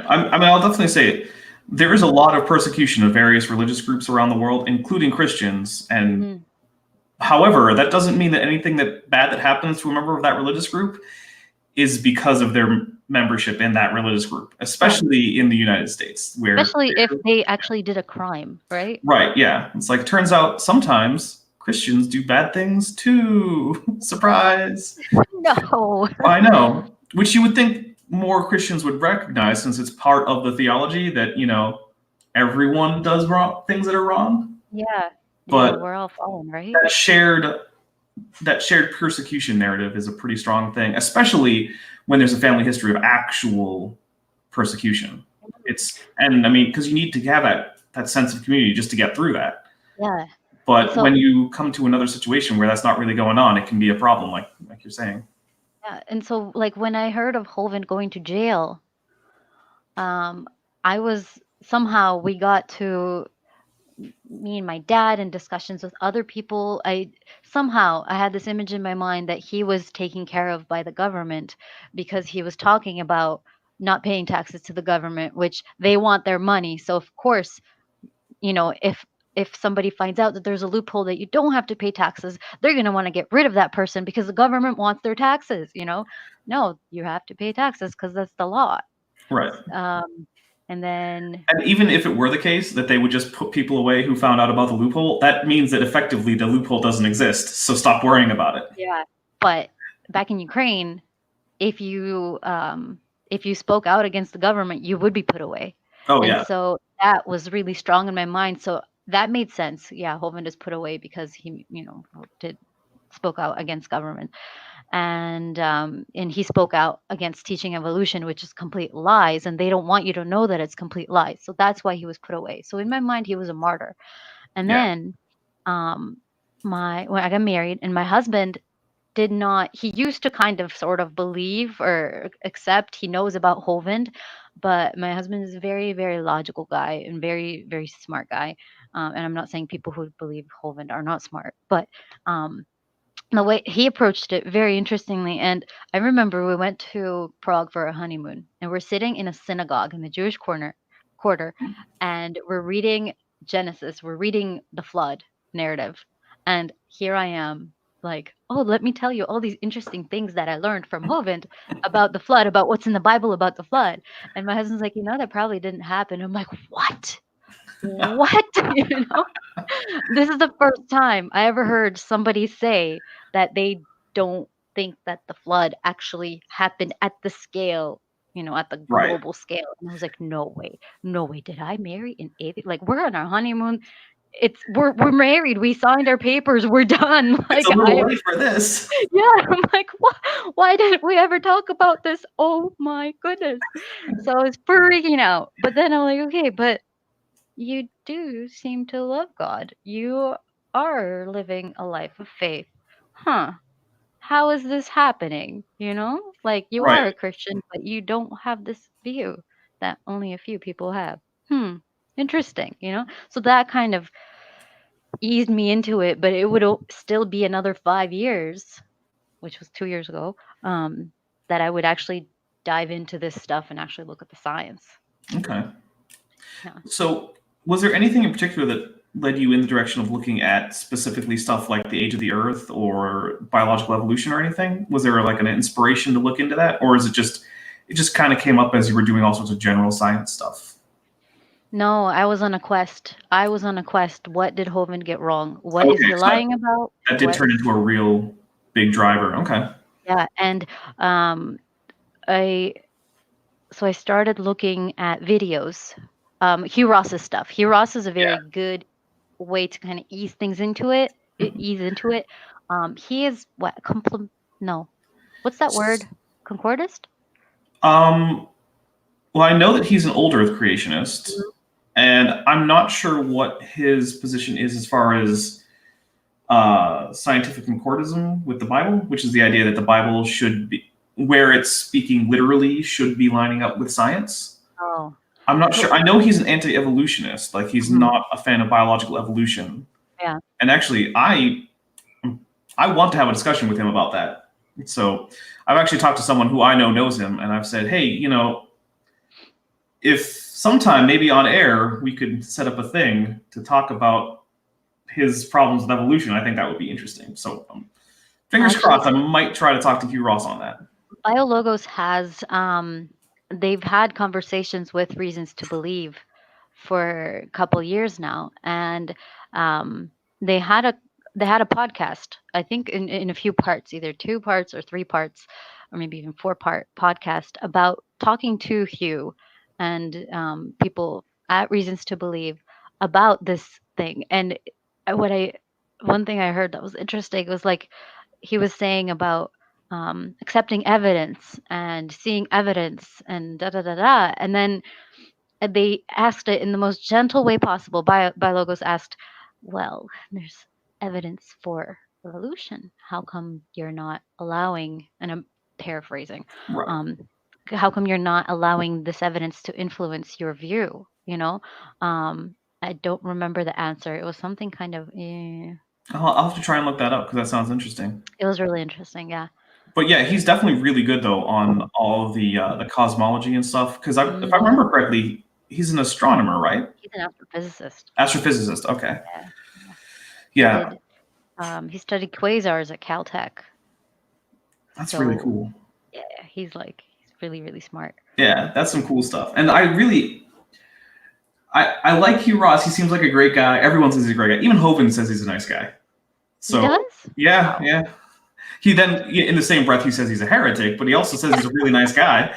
I mean, I'll definitely say there is a lot of persecution of various religious groups around the world, including Christians. And Mhm. however, that doesn't mean that anything bad that happens to a member of that religious group is because of their membership in that religious group, Right. especially in the United States, where Especially if they actually did a crime, right? right, yeah, it's like turns out sometimes Christians do bad things too. Surprise! No. I know, which you would think more Christians would recognize, since it's part of the theology that everyone does wrong things that are wrong. Yeah. Yeah, But we're all fallen, right? that shared persecution narrative is a pretty strong thing, especially when there's a family history of actual persecution. And I mean, because you need to have that sense of community just to get through that. Yeah. But So when you come to another situation where that's not really going on, it can be a problem, like you're saying. yeah, and so like when I heard of Hovind going to jail, I was somehow we got to me and my dad in discussions with other people. I had this image in my mind that he was taken care of by the government because he was talking about not paying taxes to the government, which they want their money. So of course, if somebody finds out that there's a loophole that you don't have to pay taxes, they're going to want to get rid of that person because the government wants their taxes. No, you have to pay taxes because that's the law. Right. And then And even if it were the case that they would just put people away who found out about the loophole, that means that effectively the loophole doesn't exist. So stop worrying about it. yeah, but back in Ukraine, if you spoke out against the government, you would be put away. Oh And yeah. so that was really strong in my mind. So that made sense. Yeah, Hovind is put away because he, spoke out against government. And he spoke out against teaching evolution, which is complete lies, and they don't want you to know that it's complete lies. So that's why he was put away. So in my mind, he was a martyr. And Yeah. then when I got married, and my husband did not, he used to kind of sort of believe or accept, he knows about Hovind, but my husband is a very, very logical guy and very, very smart guy. And I'm not saying people who believe Hovind are not smart, but the way he approached it very interestingly. And I remember we went to Prague for a honeymoon, and we're sitting in a synagogue in the Jewish quarter, and we're reading Genesis. We're reading the flood narrative, and here I am, like, oh, let me tell you all these interesting things that I learned from Hovind about the flood, about what's in the Bible about the flood. And my husband's like, that probably didn't happen. I'm like, what? What? This is the first time I ever heard somebody say that they don't think that the flood actually happened at the scale, at the Right. global scale. And I was like, no way. Did I marry an atheist? Like, we're on our honeymoon. We're married. We signed our papers. We're done. It's Like, a little late for this. yeah. I'm like, why didn't we ever talk about this? Oh my goodness. So I was freaking out. But then I'm like, okay, but you do seem to love God. You are living a life of faith. Huh. How is this happening? Like, you Right. are a Christian, but you don't have this view that only a few people have. Interesting. So that kind of eased me into it, but it would still be another 5 years, which was 2 years ago, that I would actually dive into this stuff and actually look at the science. Okay. Yeah. So was there anything in particular that led you in the direction of looking at specifically stuff like the age of the Earth or biological evolution or anything? Was there like an inspiration to look into that, or is it just kind of came up as you were doing all sorts of general science stuff? No, I was on a quest. I was on a quest. What did Hovind get wrong? What is Okay, he so lying about? that did What? turn into a real big driver. Okay. Yeah, and um, I so I started looking at videos. Hugh Ross's stuff. Hugh Ross is a Yeah. very good way to kind of ease things into it. Ease into it. He is what no, what's that word? Concordist? Um, well, I know that he's an old Earth creationist, Mhm. and I'm not sure what his position is as far as scientific concordism with the Bible, which is the idea that the Bible should be, where it's speaking literally, should be lining up with science. Oh, I'm not so sure. I know he's an anti-evolutionist, like he's mhm, not a fan of biological evolution. yeah. And actually, I want to have a discussion with him about that. So I've actually talked to someone who I know knows him, and I've said, hey, if sometime maybe on air we could set up a thing to talk about his problems with evolution, I think that would be interesting. So fingers Actually, crossed, I might try to talk to Hugh Ross on that. BioLogos has they've had conversations with Reasons to Believe for a couple years now, and um, they had a they had a podcast. I think in a few parts, either 2 parts or 3 parts, or maybe even 4 part podcast about talking to Hugh and people at Reasons to Believe about this thing. And what I one thing I heard that was interesting was like he was saying about accepting evidence and seeing evidence and da da da da. And then they asked it in the most gentle way possible. By Logos asked, "Well, there's evidence for evolution. How come you're not allowing?" And I'm paraphrasing. Right. Um, how come you're not allowing this evidence to influence your view? I don't remember the answer. It was something kind of. I'll have to try and look that up because that sounds interesting. It was really interesting. Yeah. But yeah, he's definitely really good though on all of the cosmology and stuff. Because if I Mhm. remember correctly, he's an astronomer, right? He's an astrophysicist. Astrophysicist. Okay. Yeah, yeah. He Yeah, did. He studied quasars at Caltech. that's really So cool. yeah, he's really really smart. Yeah, that's some cool stuff. And I like Hugh Ross. He seems like a great guy. Everyone says he's a great guy. Even Hovind says he's a nice guy. He So does? yeah, Wow. yeah. He then, in the same breath, he says he's a heretic, but he also says he's a really nice guy.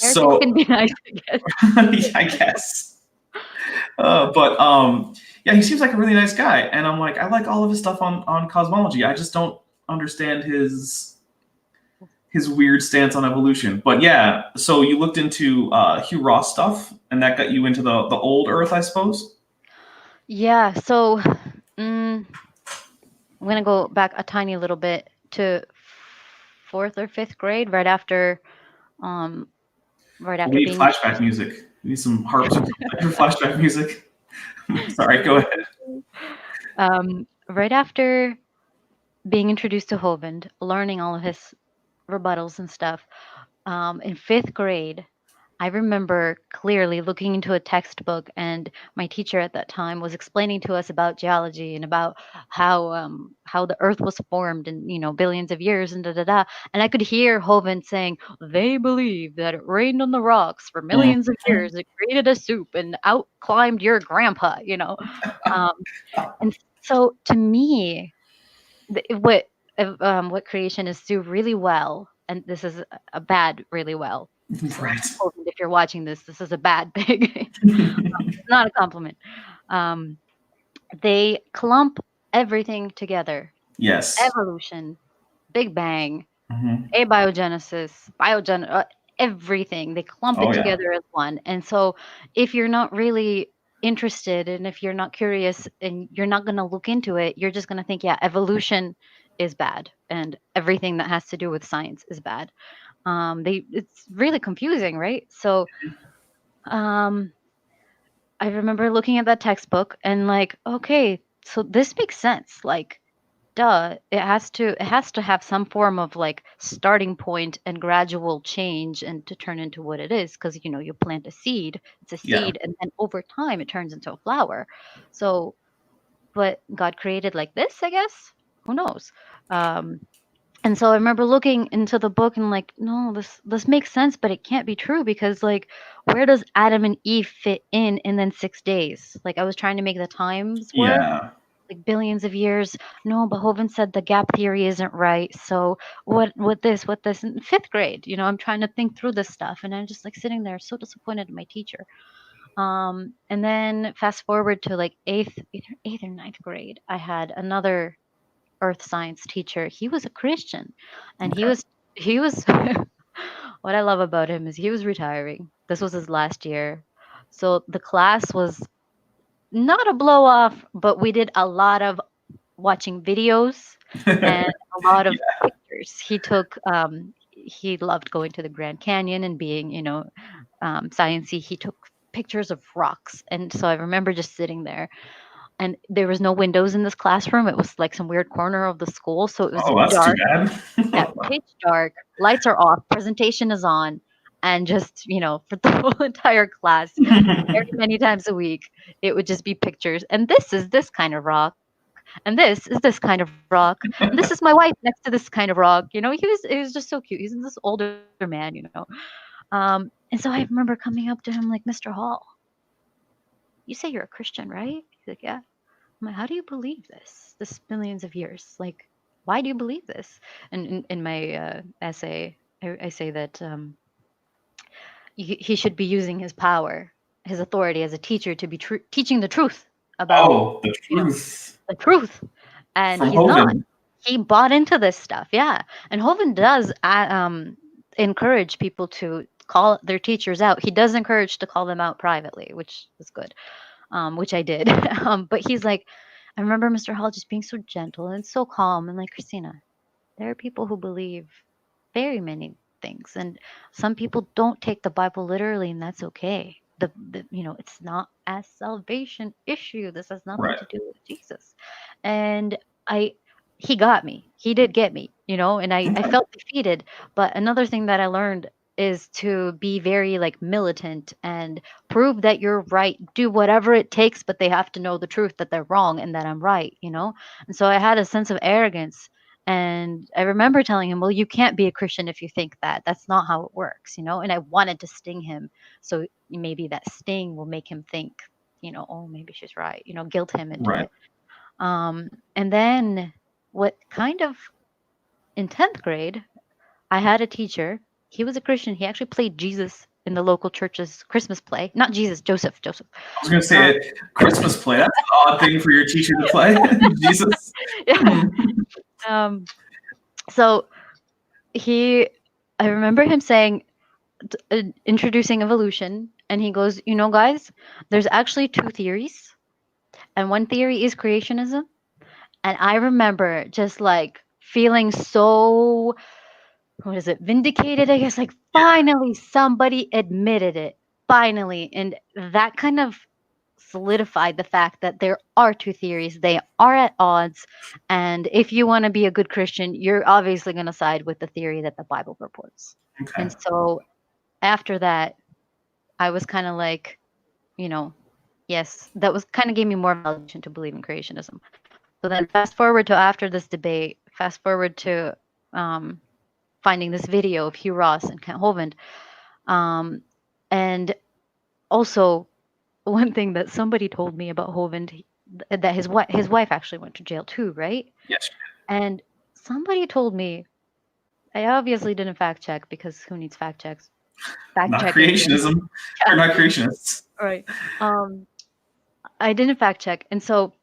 Heretics So can be nice, I guess. yeah, I guess. But yeah, he seems like a really nice guy, and I'm like, I like all of his stuff on cosmology. I just don't understand his weird stance on evolution. But yeah, so you looked into Hugh Ross stuff, and that got you into the old Earth, I suppose. Yeah. So I'm gonna go back a tiny little bit to 4th or 5th grade, um, right We after need being flashback music. We need some harps or something for flashback music. Sorry, go ahead. right after being introduced to Hovind, learning all of his rebuttals and stuff. In 5th grade, I remember clearly looking into a textbook, and my teacher at that time was explaining to us about geology and about how the Earth was formed in billions of years and da da da. And I could hear Hovind saying, "They believe that it rained on the rocks for millions of Mhm. years. It created a soup and out climbed your grandpa." Um, and so to me, what creationists do really well, and this is a bad really well. So Right. Hovind, if you're watching this is a bad thing. It's not a compliment. Um, they clump everything together. Yes. Evolution, Big Bang, Hmm. abiogenesis, everything. They clump Oh it yeah. together as one. And so if you're not really interested and if you're not curious and you're not going to look into it, you're just going to think, yeah, evolution is bad and everything that has to do with science is bad. It's really confusing, right? So um I remember looking at that textbook and like, okay, so this makes sense. Like, duh, it has to have some form of like starting point and gradual change and to turn into what it is because you plant a seed, it's a Yeah. seed, and then over time it turns into a flower. So, but God created like this, I guess. Who knows? Um, And so I remember looking into the book and like, no, this makes sense, but it can't be true because like, where does Adam and Eve fit in then 6 days? Like I was trying to make the times work, Yeah. like billions of years. No, but Hovind said the gap theory isn't right. So what this in fifth grade? I'm trying to think through this stuff, and I'm just like sitting there so disappointed in my teacher. And then fast forward to like either eighth or ninth grade, I had another earth science teacher. He was a Christian, and Okay. he was what I love about him is he was retiring. This was his last year. So the class was not a blow off, but we did a lot of watching videos and a lot of Yeah. pictures. He loved going to the Grand Canyon and being, sciencey. He took pictures of rocks. And so I remember just sitting there, and there was no windows in this classroom. It was like some weird corner of the school. So it was Oh, that's too dark. bad. Yeah, pitch dark, lights are off, presentation is on, and just, for the whole entire class, very many times a week, it would just be pictures. And this is this kind of rock, and this is this kind of rock, and this is my wife next to this kind of rock. He was just so cute. He's this older man. And so I remember coming up to him like, Mr. Hall, you say you're a Christian, right? He's like, yeah. I'm like, how do you believe this millions of years? Like, why do you believe this? And in my essay, I say that he should be using his power, his authority as a teacher to be teaching the truth about, Oh, the truth the truth. And from he's not. Hovind. He bought into this stuff, yeah. And Hovind does encourage people to call their teachers out. He does encourage to call them out privately, which is good, which I did. But he's like, I remember Mr. Hall just being so gentle and so calm and like, Kristina, there are people who believe very many things, and some people don't take the Bible literally, and that's okay. It's not a salvation issue. This has nothing Right. to do with Jesus. And he got me. He did get me, and I felt defeated. But another thing that I learned is to be very like militant and prove that you're right. Do whatever it takes, but they have to know the truth that they're wrong and that I'm right. And so I had a sense of arrogance. And I remember telling him, well, you can't be a Christian if you think that. That's not how it works. And I wanted to sting him. So maybe that sting will make him think, oh, maybe she's right, guilt him into Right. it. And then what kind of in 10th grade, I had a teacher. He was a Christian. He actually played Jesus in the local church's Christmas play. Not Jesus, Joseph. I was going to say a Christmas play. That's an odd thing for your teacher to play. Jesus. Yeah. So I remember him saying, introducing evolution, and he goes, guys, there's actually two theories, and one theory is creationism. And I remember just like feeling so, what is it, vindicated, I guess, like finally somebody admitted it, finally. And that kind of solidified the fact that there are two theories. They are at odds. And if you want to be a good Christian, you're obviously going to side with the theory that the Bible purports. Okay. And so after that, I was kind of like, yes, that was kind of gave me more validation to believe in creationism. So then fast forward to after this debate, fast forward to finding this video of Hugh Ross and Kent Hovind. And also one thing that somebody told me about Hovind, that his wife actually went to jail too, right? Yes. And somebody told me, I obviously didn't fact check because who needs fact checks? Not creationism. Or not creationists. Right. I didn't fact check. And so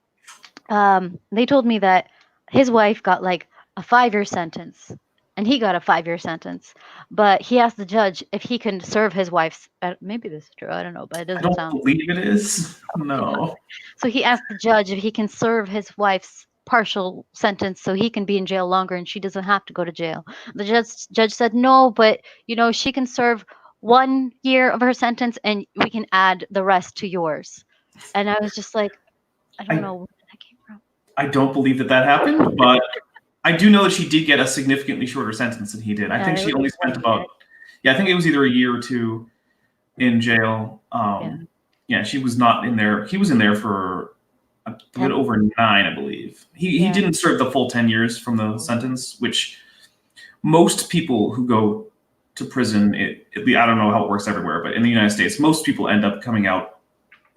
they told me that his wife got like a 5-year sentence and he got a 5-year sentence, but he asked the judge if he can serve his wife's, maybe this is true, I don't know, but it doesn't sound. I don't believe it is. No. So he asked the judge if he can serve his wife's partial sentence so he can be in jail longer and she doesn't have to go to jail. The judge said no, but she can serve 1 year of her sentence and we can add the rest to yours. And I was just like, I don't know where that came from. I don't believe that happened, but I do know that she did get a significantly shorter sentence than he did. I think she only spent about, I think it was either a year or two in jail. Yeah, she was not in there. He was in there for a bit over 9, I believe. He didn't serve the full 10 years from the sentence, which most people who go to prison, I don't know how it works everywhere, but in the United States, most people end up coming out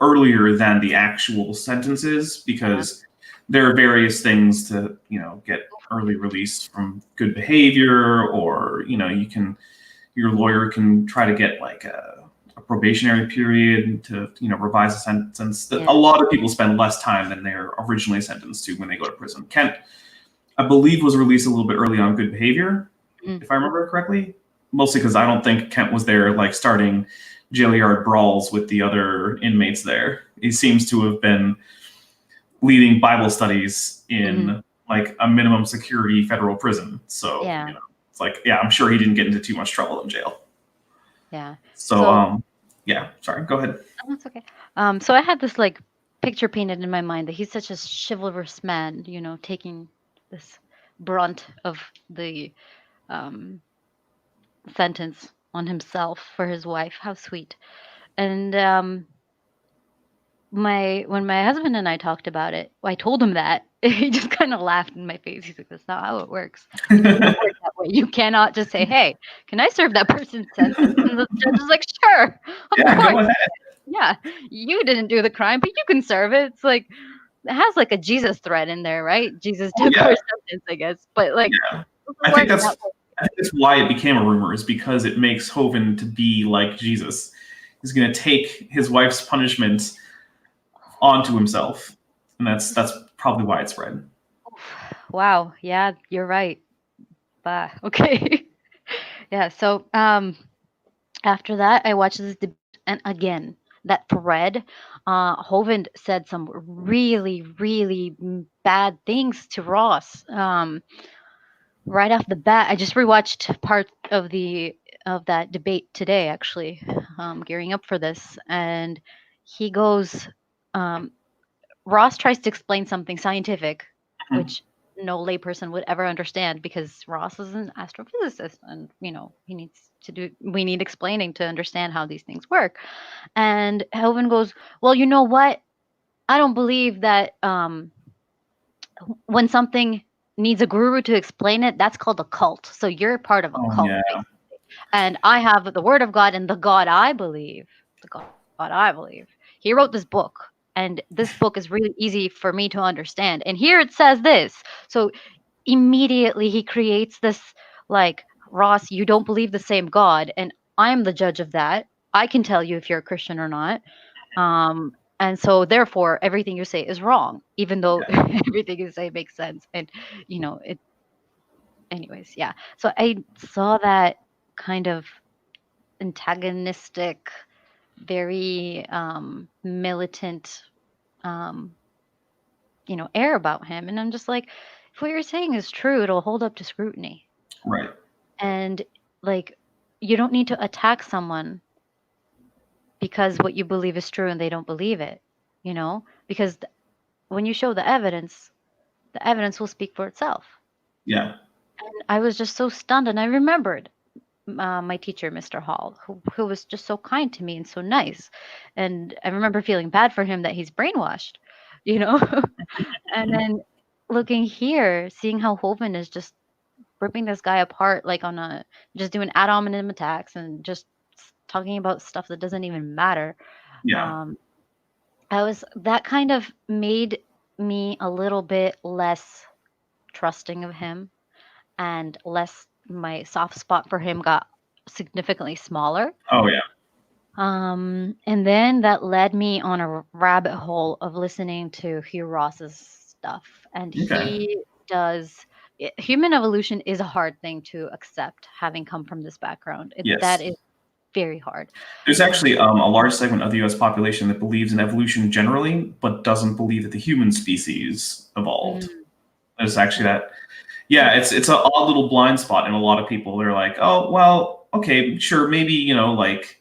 earlier than the actual sentences because there are various things to, get early release from good behavior, or, your lawyer can try to get like a probationary period to, revise a sentence. A lot of people spend less time than they're originally sentenced to when they go to prison. Kent, I believe, was released a little bit early on good behavior, if I remember correctly. Mostly because I don't think Kent was there like starting jail yard brawls with the other inmates there. He seems to have been leading Bible studies in like a minimum security federal prison. So it's like, I'm sure he didn't get into too much trouble in jail. Yeah. So sorry, go ahead. Oh, that's okay. So I had this like picture painted in my mind that he's such a chivalrous man, taking this brunt of the sentence on himself for his wife. How sweet. And when my husband and I talked about it, I told him that. He just kind of laughed in my face. He's like, "That's not how it works. It doesn't work that way. You cannot just say, 'Hey, can I serve that person's sentence?'" And the judge is like, "Sure, of course. Go ahead. Yeah, you didn't do the crime, but you can serve it." It's like it has like a Jesus thread in there, right? Jesus took our sentence, I guess. But like, I think that's why it became a rumor, is because it makes Hovind to be like Jesus. He's going to take his wife's punishment onto himself, and that's probably why it spread. Wow. Yeah, you're right. But okay. Yeah. So after that, I watched this debate, and again, that thread, Hovind said some really, really bad things to Ross. Right off the bat, I just rewatched part of that debate today, actually, gearing up for this, and he goes, Ross tries to explain something scientific, which no layperson would ever understand, because Ross is an astrophysicist, and we need explaining to understand how these things work. And Hovind goes, "Well, you know what? I don't believe that when something needs a guru to explain it, that's called a cult. So you're part of a cult, basically. And I have the word of God, and the God I believe, he wrote this book, and this book is really easy for me to understand. And here it says this." So immediately he creates this, like, "Ross, you don't believe the same God, and I'm the judge of that. I can tell you if you're a Christian or not. And so therefore everything you say is wrong, even though everything you say makes sense." And anyways, yeah. So I saw that kind of antagonistic, very militant air about him, and I'm just like, if what you're saying is true, it'll hold up to scrutiny. Right. And like, you don't need to attack someone because what you believe is true and they don't believe it, because when you show the evidence will speak for itself. Yeah. And I was just so stunned, and I remembered my teacher, Mr. Hall, who was just so kind to me and so nice. And I remember feeling bad for him that he's brainwashed, And then looking here, seeing how Hovind is just ripping this guy apart, like just doing ad hominem attacks and just talking about stuff that doesn't even matter. Yeah. That kind of made me a little bit less trusting of him, and my soft spot for him got significantly smaller. Oh yeah. And then that led me on a rabbit hole of listening to Hugh Ross's stuff. And he does human evolution is a hard thing to accept, having come from this background. That is very hard. There's actually a large segment of the U.S. population that believes in evolution generally, but doesn't believe that the human species evolved. There's actually that. Yeah, it's an odd little blind spot in a lot of people. They're like, oh, well, okay, sure, maybe, like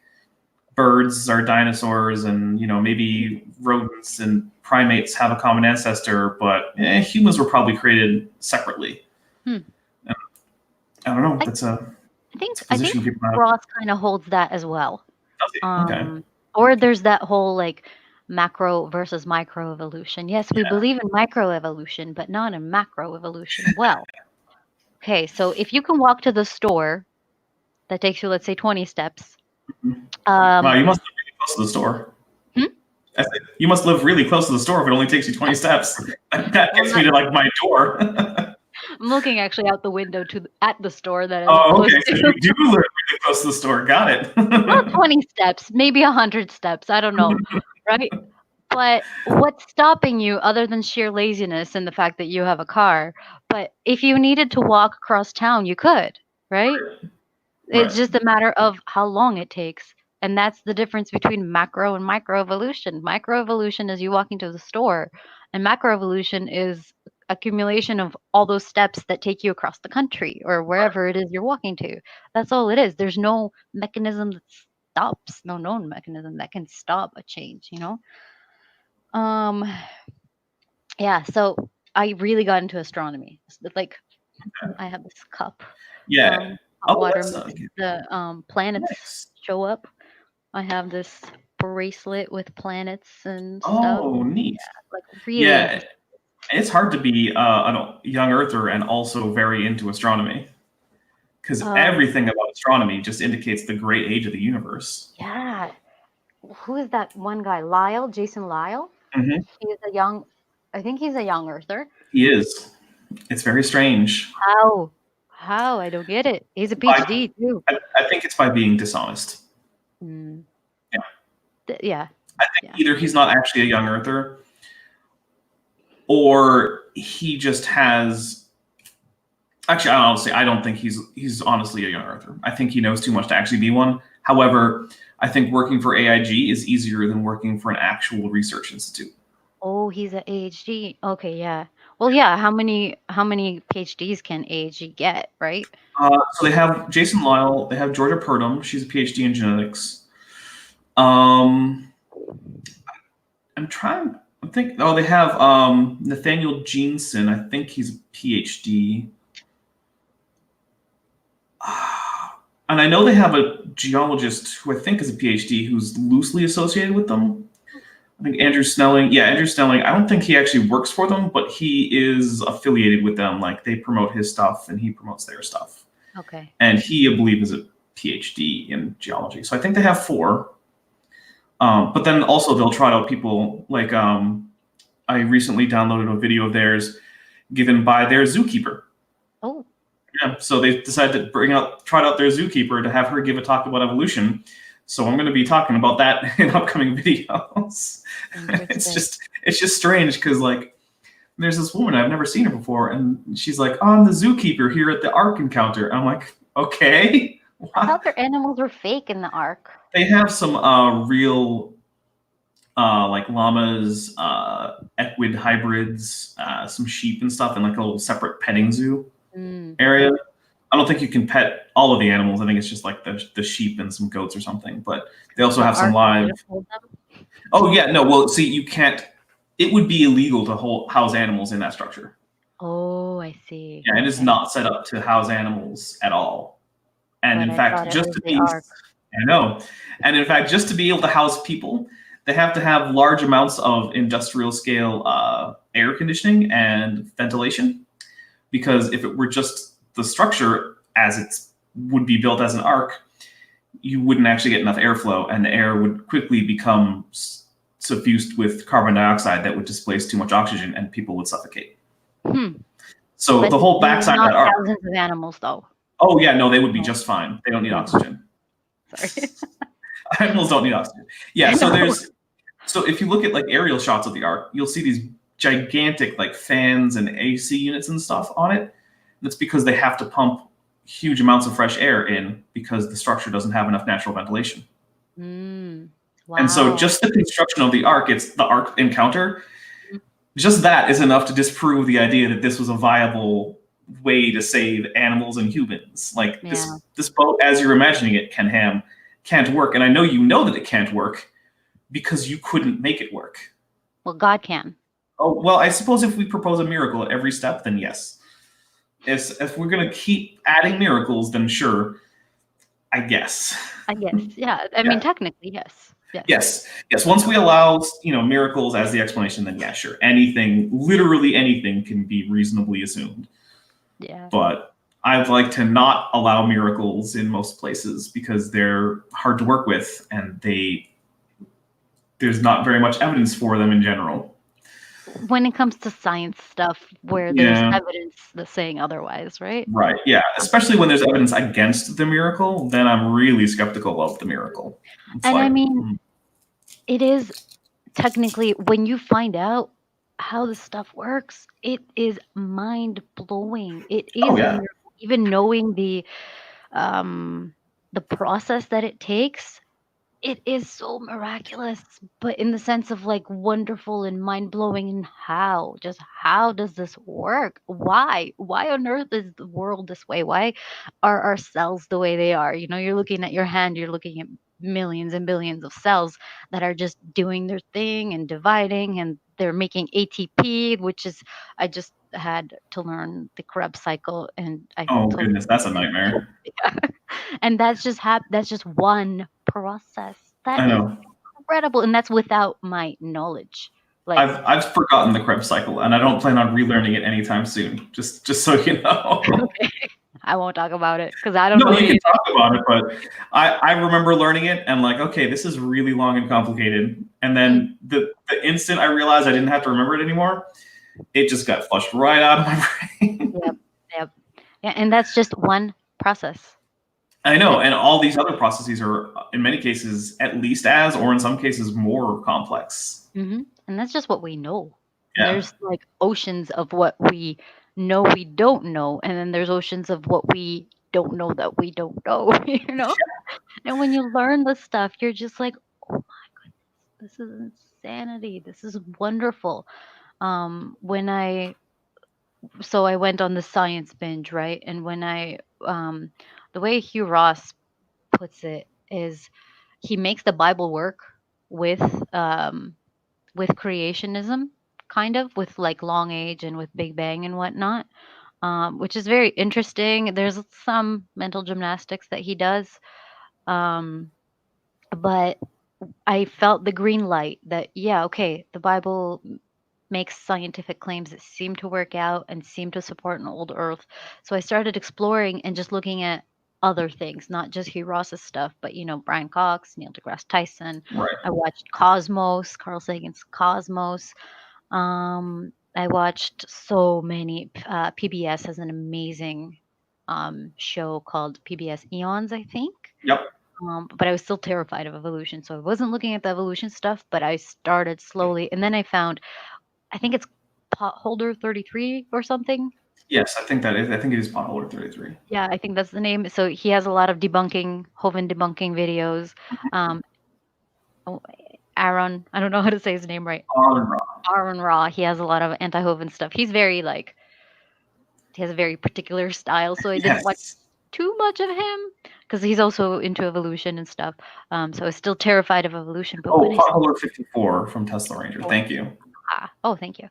birds are dinosaurs, and, maybe rodents and primates have a common ancestor, but humans were probably created separately. I don't know. I think Ross kind of holds that as well. Okay. Or there's that whole like macro versus micro evolution. Yes, we believe in micro evolution, but not in macro evolution. Well, Okay, so if you can walk to the store, that takes you, let's say, 20 steps. Wow, you must live really close to the store. Hmm? I said, you must live really close to the store if it only takes you 20 steps. That Well, gets me to like my door. I'm looking actually out the window at the store that I live Oh, close okay. So to. you do live really close to the store. Got it. Not 20 steps, maybe 100 steps. I don't know, right? But what's stopping you other than sheer laziness and the fact that you have a car? But if you needed to walk across town, you could, right? It's Right. just a matter of how long it takes. And that's the difference between macro and microevolution. Microevolution is you walking to the store, and macroevolution is accumulation of all those steps that take you across the country or wherever it is you're walking to. That's all it is. There's no mechanism that stops, no known mechanism that can stop a change, you know? Um yeah, so I really got into astronomy. Like I have this cup. Yeah. Hot Oh, water that's makes the planets nice. show up. I have this bracelet with planets and stuff. Oh, neat. Like really Yeah, into it's hard to be a young earther and also very into astronomy because um everything about astronomy just indicates the great age of the universe. yeah. Who is that one guy? Lisle, Jason Lisle? Hmm. He's a young I think he's a young earther. He is. It's very strange. How? How? I don't get it. He's a By, PhD too. I think it's by being dishonest. Mm. Yeah. Yeah. I think Yeah. either he's not actually a young earther or he just has. Actually, I don't think he's honestly a young earther. I think he knows too much to actually be one. However, I think working for AIG is easier than working for an actual research institute. Oh, he's a AHD. Okay, yeah. Well, yeah. How many PhDs can AHD get, right? So they have Jason Lisle, they have Georgia Purdom. She's a PhD in genetics. I'm trying. I think. Oh, they have Nathaniel Jeanson. I think he's a PhD. And I know they have a geologist who I think is a PhD who's loosely associated with them. I think Andrew Snelling. Yeah, Andrew Snelling. I don't think he actually works for them, but he is affiliated with them. Like they promote his stuff and he promotes their stuff. Okay. And he, I believe, is a PhD in geology. So I think they have 4. But then also they'll trot out people like I recently downloaded a video of theirs given by their zookeeper. Oh. Yeah, so they decided to trot out their zookeeper to have her give a talk about evolution. So I'm going to be talking about that in upcoming videos. It's just strange because like there's this woman I've never seen her before, and she's like, "I'm the zookeeper here at the Ark encounter." I'm like, "Okay." I thought their animals were fake in the Ark. They have some real like llamas, equid hybrids, some sheep and stuff, and like a little separate petting zoo area. I don't think you can pet all of the animals. I think it's just like the sheep and some goats or something. But they also have some live. Oh yeah, no. Well, see, you can't. It would be illegal to house animals in that structure. Oh, I see. Yeah, it is not set up to house animals at all. And But in fact, just to be, I know. And in fact, just to be able to house people, they have to have large amounts of industrial scale air conditioning and ventilation. Because if it were just the structure as it would be built as an ark, you wouldn't actually get enough airflow, and the air would quickly become suffused with carbon dioxide that would displace too much oxygen, and people would suffocate. So But the whole backside of that ark. Thousands of animals, though. Oh yeah, no, they would be just fine. They don't need oxygen. Sorry. Animals don't need oxygen. Yeah, so if you look at like aerial shots of the ark, you'll see these gigantic like fans and AC units and stuff on it. That's because they have to pump huge amounts of fresh air in because the structure doesn't have enough natural ventilation. Wow. And so just the construction of the ark, it's the ark encounter, just that is enough to disprove the idea that this was a viable way to save animals and humans. Like this boat, as you're imagining it, can't work. And I know you know that it can't work because you couldn't make it work. Well, God can. Oh, well, I suppose if we propose a miracle at every step, then yes. If we're going to keep adding miracles, then sure, I guess. Yeah. I mean, technically, yes. Yes. Once we allow, miracles as the explanation, then yeah, sure. Literally anything can be reasonably assumed. Yeah. But I'd like to not allow miracles in most places because they're hard to work with and there's not very much evidence for them in general. When it comes to science stuff where there's Yeah. evidence that's saying otherwise, right? Right. Yeah. Especially when there's evidence against the miracle, then I'm really skeptical of the miracle. It's And I like, mean, it is technically, when you find out how this stuff works, it is mind blowing. It oh is a yeah. miracle. Even knowing the process that it takes, it is so miraculous, but in the sense of like wonderful and mind blowing. And how does this work? Why on earth is the world this way? Why are our cells the way they are? You know, you're looking at your hand, you're looking at millions and billions of cells that are just doing their thing and dividing, and they're making ATP, which is, I just had to learn the Krebs cycle, and I Oh totally goodness, that's a nightmare. yeah. And that's just one process. That I is know. incredible, and that's without my knowledge. Like, I've forgotten the Krebs cycle, and I don't plan on relearning it anytime soon. Just so you know. okay, I won't talk about it because I don't No, know you it can either. talk about it, but I remember learning it and like, okay, this is really long and complicated. And Mm, then the instant I realized I didn't have to remember it anymore, it just got flushed right out of my brain. yep, yep, yeah, and that's just one process. I know, That's and all these other processes are, in many cases, at least as, or in some cases, more complex. and that's just what we know. Yeah. There's like oceans of what we know we don't know, and then there's oceans of what we don't know that we don't know. You know, and when you learn this stuff, you're just like, oh my goodness, this is insanity. This is wonderful. When I went on the science binge, right? And when the way Hugh Ross puts it is he makes the Bible work with um, with creationism, kind of with like long age and with Big Bang and whatnot, which is very interesting. There's some mental gymnastics that he does, um, but I felt the green light that yeah, okay, the Bible makes scientific claims that seem to work out and seem to support an old Earth. So I started exploring and just looking at other things, not just Hugh Ross's stuff, but you know, Brian Cox, Neil deGrasse Tyson. Right. I watched Cosmos, Carl Sagan's Cosmos. I watched so many. PBS has an amazing show called PBS Eons, I think. Yep. But I was still terrified of evolution, so I wasn't looking at the evolution stuff. But I started slowly, and then I found, I think it's Potholder 33 or something. Yes, I think it is Potholder 33. Yeah, I think that's the name. So he has a lot of Hovind debunking videos. Um, oh, Aaron, I don't know how to say his name right. Aaron Ra. He has a lot of anti-Hovind stuff. He has a very particular style, so I didn't watch Yes. too much of him because he's also into evolution and stuff. So I was still terrified of evolution. But Oh, when I saw, Potholder 54 from Tesla Ranger. Thank you. oh, thank you.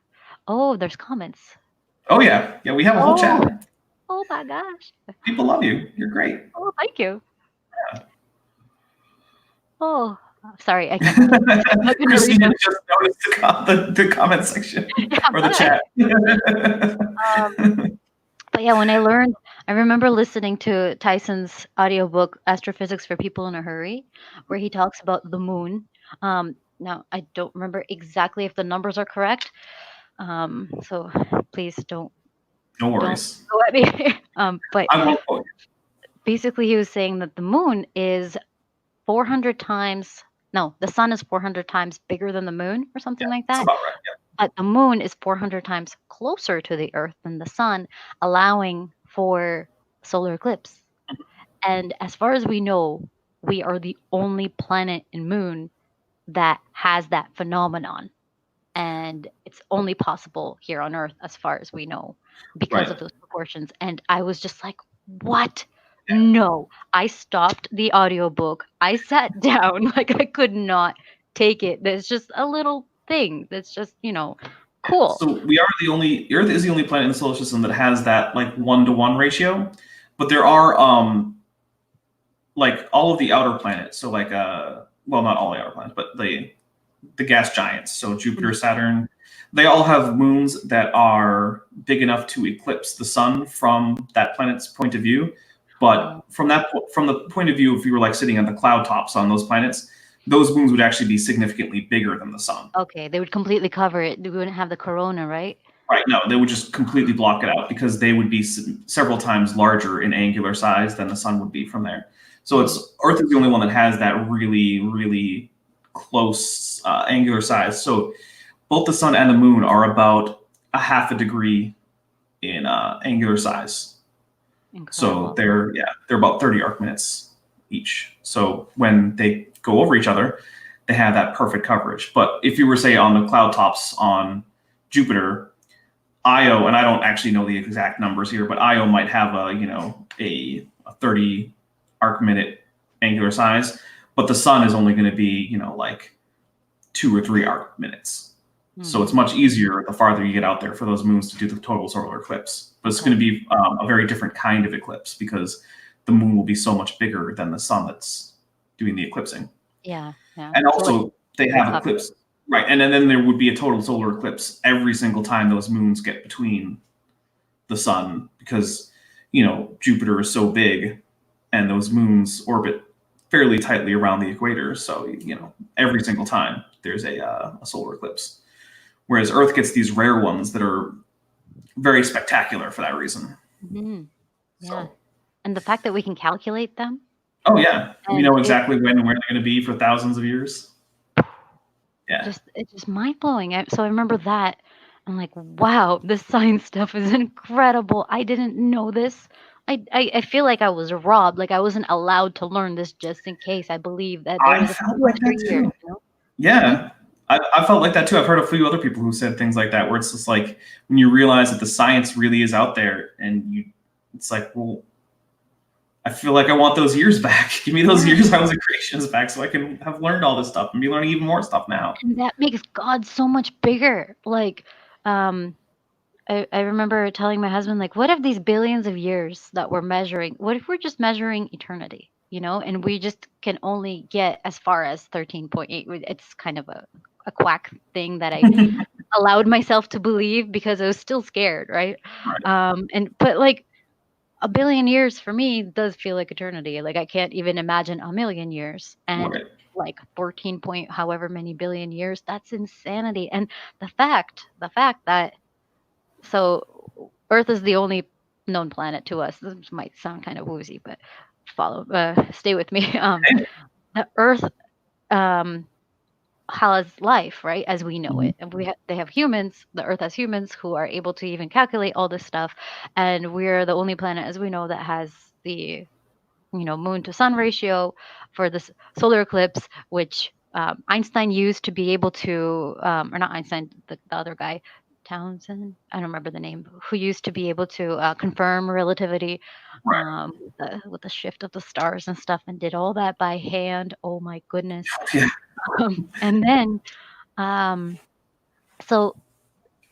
Oh, there's comments. Oh yeah, yeah. We have a whole chat. Oh my gosh. People love you. You're great. Oh, thank you. Oh, sorry, I can't. I'm not gonna read Kristina them. just noticed the comment section Yeah, or the bye. chat. But yeah, when I remember listening to Tyson's audiobook, Astrophysics for People in a Hurry, where he talks about the moon. Now, I don't remember exactly if the numbers are correct. So please don't worries. go at me. But I won't quote you. basically, he was saying that the moon is 400 times, no, the sun is 400 times bigger than the moon or something like That's that. about right. Yeah. But the moon is 400 times closer to the Earth than the sun, allowing for solar eclipse. And as far as we know, we are the only planet and moon that has that phenomenon. And it's only possible here on Earth, as far as we know, because Right. of those proportions. And I was just like, what? No. I stopped the audiobook. I sat down, like I could not take it. There's just a little thing that's just, cool. So Earth is the only planet in the solar system that has that like 1-to-1 ratio, but there are like all of the outer planets. So like well, not all the outer planets, but the gas giants. So Jupiter, Saturn, they all have moons that are big enough to eclipse the sun from that planet's point of view. But from the point of view, if you were like sitting at the cloud tops on those planets, those moons would actually be significantly bigger than the sun. Okay, they would completely cover it. We wouldn't have the corona, right? Right. No, they would just completely block it out because they would be several times larger in angular size than the sun would be from there. So Earth is the only one that has that really, really close angular size. So both the sun and the moon are about a half a degree in angular size. Incredible. So they're about 30 arc minutes each. So when they go over each other, they have that perfect coverage. But if you were, say, on the cloud tops on Jupiter, Io, and I don't actually know the exact numbers here, but Io might have a 30 arc minute angular size, but the sun is only going to be like 2 or 3 arc minutes. So it's much easier the farther you get out there for those moons to do the total solar eclipse. But it's going to be a very different kind of eclipse because the moon will be so much bigger than the sun that's doing the eclipsing. Yeah. And also they have eclipse. Right. And then there would be a total solar eclipse every single time those moons get between the sun because, Jupiter is so big and those moons orbit fairly tightly around the equator. So, every single time there's a solar eclipse. Whereas Earth gets these rare ones that are very spectacular for that reason. Mm-hmm. Yeah. So. And the fact that we can calculate them. Oh, yeah. We know exactly when and where they're going to be for thousands of years. Yeah. It's just mind-blowing. So I remember that. I'm like, wow, this science stuff is incredible. I didn't know this. I feel like I was robbed. Like I wasn't allowed to learn this just in case. I believe that there was I felt like that too. Yeah. I felt like that too. I've heard a few other people who said things like that, where it's just like when you realize that the science really is out there and it's like, well, I feel like I want those years back. Give me those years I was a creationist back so I can have learned all this stuff and be learning even more stuff now. And that makes God so much bigger. Like, I remember telling my husband, like, what if these billions of years that we're measuring, what if we're just measuring eternity, and we just can only get as far as 13.8. It's kind of a quack thing that I allowed myself to believe because I was still scared, right? But like a billion years for me does feel like eternity. Like I can't even imagine a million years. And like 14 point however many billion years, that's insanity. And the fact that so Earth is the only known planet to us. This might sound kind of woozy, but stay with me. The Earth has life, right, as we know it, and they have humans. The Earth has humans who are able to even calculate all this stuff, and we're the only planet, as we know, that has the moon to sun ratio for this solar eclipse, which Einstein used to be able to, or not Einstein, the other guy, Townsend, I don't remember the name, who used to be able to confirm relativity with the shift of the stars and stuff, and did all that by hand. Oh my goodness. And then, so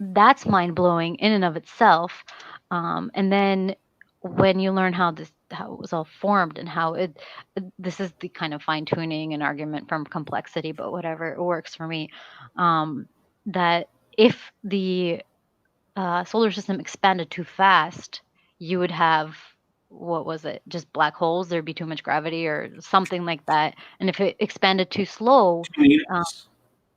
that's mind blowing in and of itself. And then when you learn how it was all formed and how this is the kind of fine tuning and argument from complexity, but whatever, it works for me. That if the solar system expanded too fast, you would have, what was it? Just black holes. There'd be too much gravity or something like that. And if it expanded too slow, do you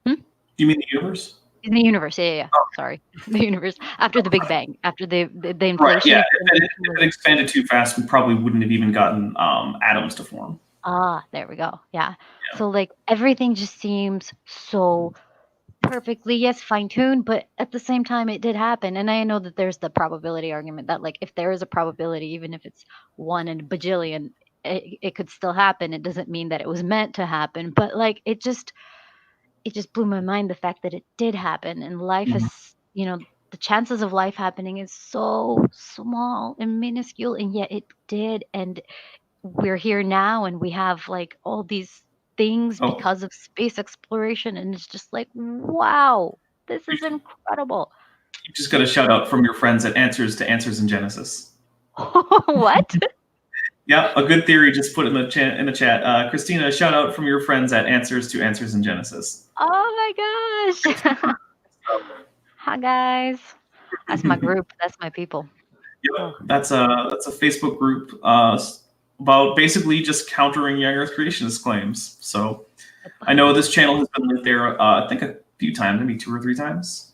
mean the universe? In the universe, yeah. Oh. Sorry, the universe after the Big Bang, after the inflation. Right, yeah. If it expanded too fast, we probably wouldn't have even gotten atoms to form. Ah, there we go. Yeah. So like everything just seems so perfectly, yes, fine-tuned, but at the same time it did happen. And I know that there's the probability argument that like if there is a probability, even if it's 1 in a bajillion, it could still happen. It doesn't mean that it was meant to happen, but like it just blew my mind, the fact that it did happen. And life is, the chances of life happening is so small and minuscule, and yet it did. And we're here now, and we have like all these things because of space exploration, and it's just like, wow, this is incredible. You just got a shout out from your friends at Answers to Answers in Genesis. What? Yeah, a good theory. Just put in the chat. Kristina, shout out from your friends at Answers to Answers in Genesis. Oh my gosh. Hi guys. That's my group. That's my people. Yep, Oh, that's a Facebook group about basically just countering young Earth creationist claims. So I know this channel has been linked there. I think a few times, maybe 2 or 3 times,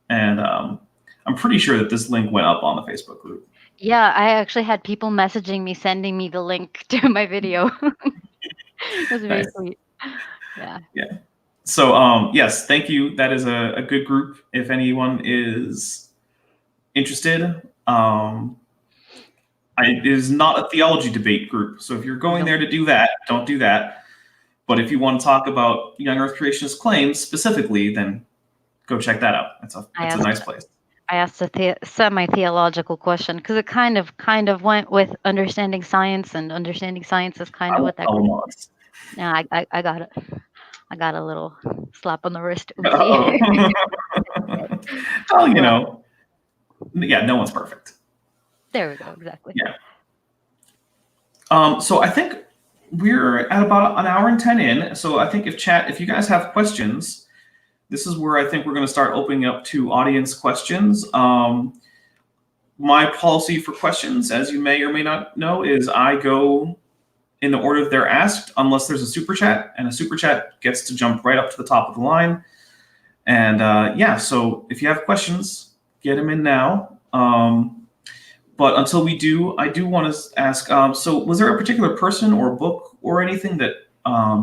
and I'm pretty sure that this link went up on the Facebook group. yeah, I actually had people messaging me, sending me the link to my video. It was very Nice. sweet. Yeah. Yeah. So yes, thank you. That is a good group. If anyone is interested, it is not a theology debate group. So if you're going there to do that, don't do that. But if you want to talk about young Earth creationist claims specifically, then go check that out. It's a nice place. I asked a semi-theological question because it kind of went with understanding science, and understanding science is kind of what that group. Yeah, I got it. I got a little slap on the wrist. Oopsie. Well, you know, yeah, no one's perfect. There we go. Exactly. Yeah. So I think we're at about an hour and 10 in. So I think if you guys have questions, this is where I think we're going to start opening up to audience questions. My policy for questions, as you may or may not know, is I go in the order that they're asked, unless there's a super chat, and a super chat gets to jump right up to the top of the line. And yeah, so if you have questions, get them in now. But until we do, I do want to ask, so was there a particular person or book or anything that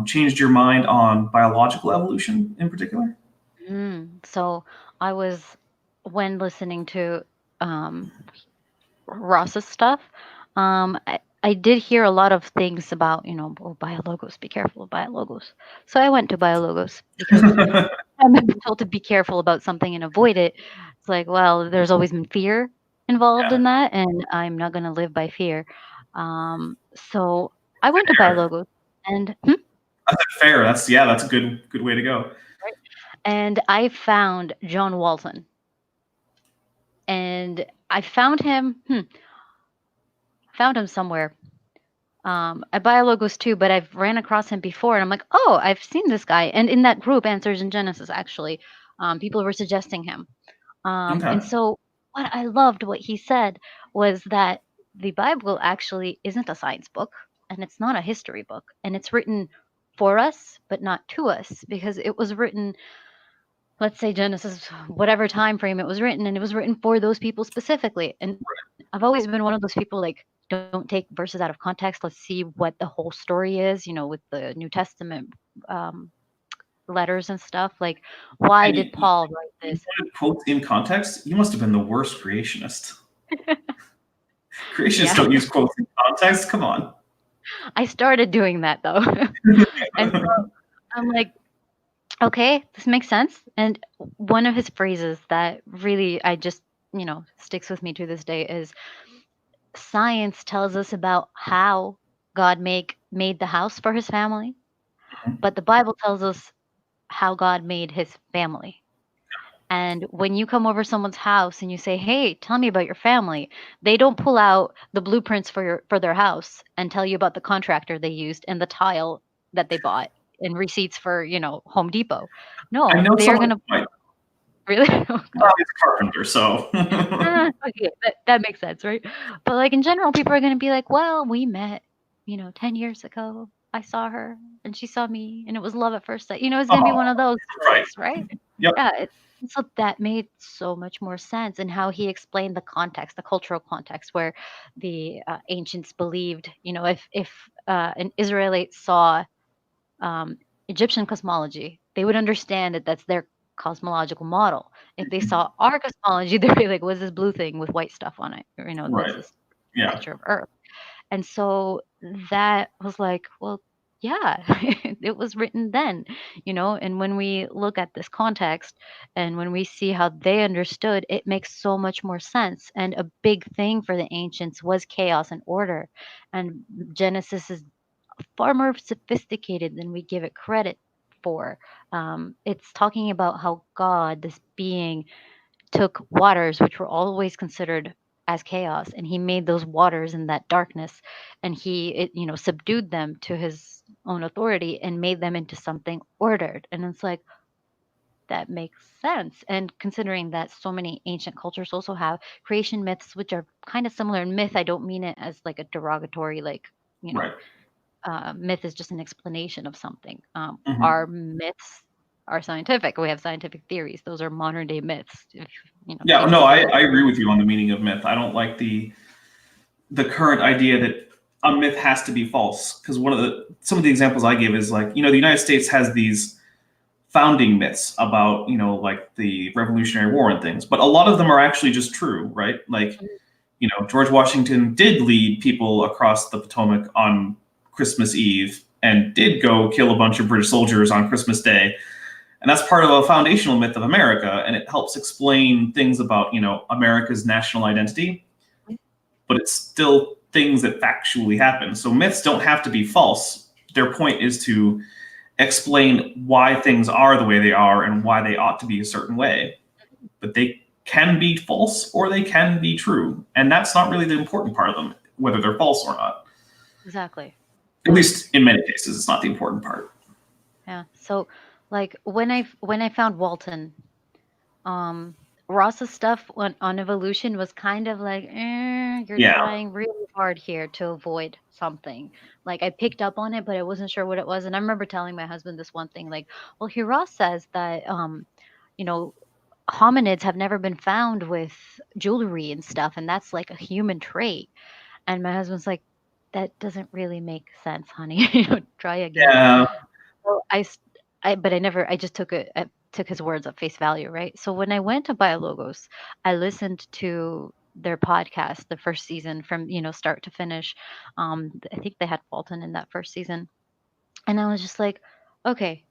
changed your mind on biological evolution in particular? So I was, when listening to Ross's stuff, I did hear a lot of things about, oh, biologos, be careful of biologos. So I went to biologos because I'm told to be careful about something and avoid it. It's like, well, there's always been fear involved in that, and I'm not going to live by fear. So I went to biologos, and That's fair. That's a good way to go. right? And I found John Walton, and I found him somewhere. At Biologos too, but I've ran across him before, and I'm like, oh, I've seen this guy. And in that group, Answers in Genesis, actually, people were suggesting him. And so what I loved what he said was that the Bible actually isn't a science book, and it's not a history book, and it's written for us, but not to us, because it was written, let's say Genesis, whatever time frame it was written, and it was written for those people specifically. And I've always been one of those people, like, don't take verses out of context. Let's see what the whole story is, with the New Testament letters and stuff. Like, why did Paul write this? Quotes in context? You must have been the worst creationist. Creationists don't use quotes in context. Come on. I started doing that though. And so I'm like, okay, this makes sense. And one of his phrases that really I just, sticks with me to this day is, science tells us about how God made the house for his family, but the Bible tells us how God made his family. And when you come over someone's house and you say, "Hey, tell me about your family," they don't pull out the blueprints for their house and tell you about the contractor they used and the tile that they bought and receipts for, Home Depot. No, they're gonna really. It's carpenter, so Okay, that makes sense, right? But like in general, people are gonna be like, "Well, we met, 10 years ago. I saw her and she saw me, and it was love at first sight." It's gonna be one of those stories, right? Yep. Yeah. So that made so much more sense, and how he explained the context, the cultural context, where the ancients believed, if an Israelite saw Egyptian cosmology, they would understand that that's their cosmological model. If they saw our cosmology, they'd be like, "What's this blue thing with white stuff on it?" Or, Right. this picture of Earth. And so that was like, well, yeah, it was written then, and when we look at this context and when we see how they understood, it makes so much more sense. And a big thing for the ancients was chaos and order. And Genesis is far more sophisticated than we give it credit for. It's talking about how God, this being, took waters, which were always considered as chaos, and he made those waters in that darkness, and subdued them to his own authority and made them into something ordered. And it's like, that makes sense. And considering that so many ancient cultures also have creation myths, which are kind of similar in myth, I don't mean it as like a derogatory, like, you know, Right. myth is just an explanation of something. Mhm. Our myths are scientific. We have scientific theories. Those are modern day myths. If Yeah, take no, those a I little. agree with you on the meaning of myth. I don't like the current idea that a myth has to be false, because some of the examples I give is like, the United States has these founding myths about, like the Revolutionary War and things, but a lot of them are actually just true, right? Like, George Washington did lead people across the Potomac on Christmas Eve and did go kill a bunch of British soldiers on Christmas Day. And that's part of a foundational myth of America, and it helps explain things about, America's national identity, but it's still things that factually happen. So myths don't have to be false. Their point is to explain why things are the way they are and why they ought to be a certain way. But they can be false or they can be true. And that's not really the important part of them, whether they're false or not. Exactly. At least in many cases, it's not the important part. Yeah. So, like when I found Walton, um, Ross's stuff on evolution was kind of like, you're Yeah. trying really hard here to avoid something. Like I picked up on it, but I wasn't sure what it was. And I remember telling my husband this one thing, like, well, here Ross says that, you know, hominids have never been found with jewelry and stuff, and that's like a human trait. And my husband's like, that doesn't really make sense, honey. Try again. Yeah. So but I never, I just I took his words at face value, right? So when I went to Biologos, I listened to their podcast, the first season from, start to finish. I think they had Walton in that first season. And I was just like, okay,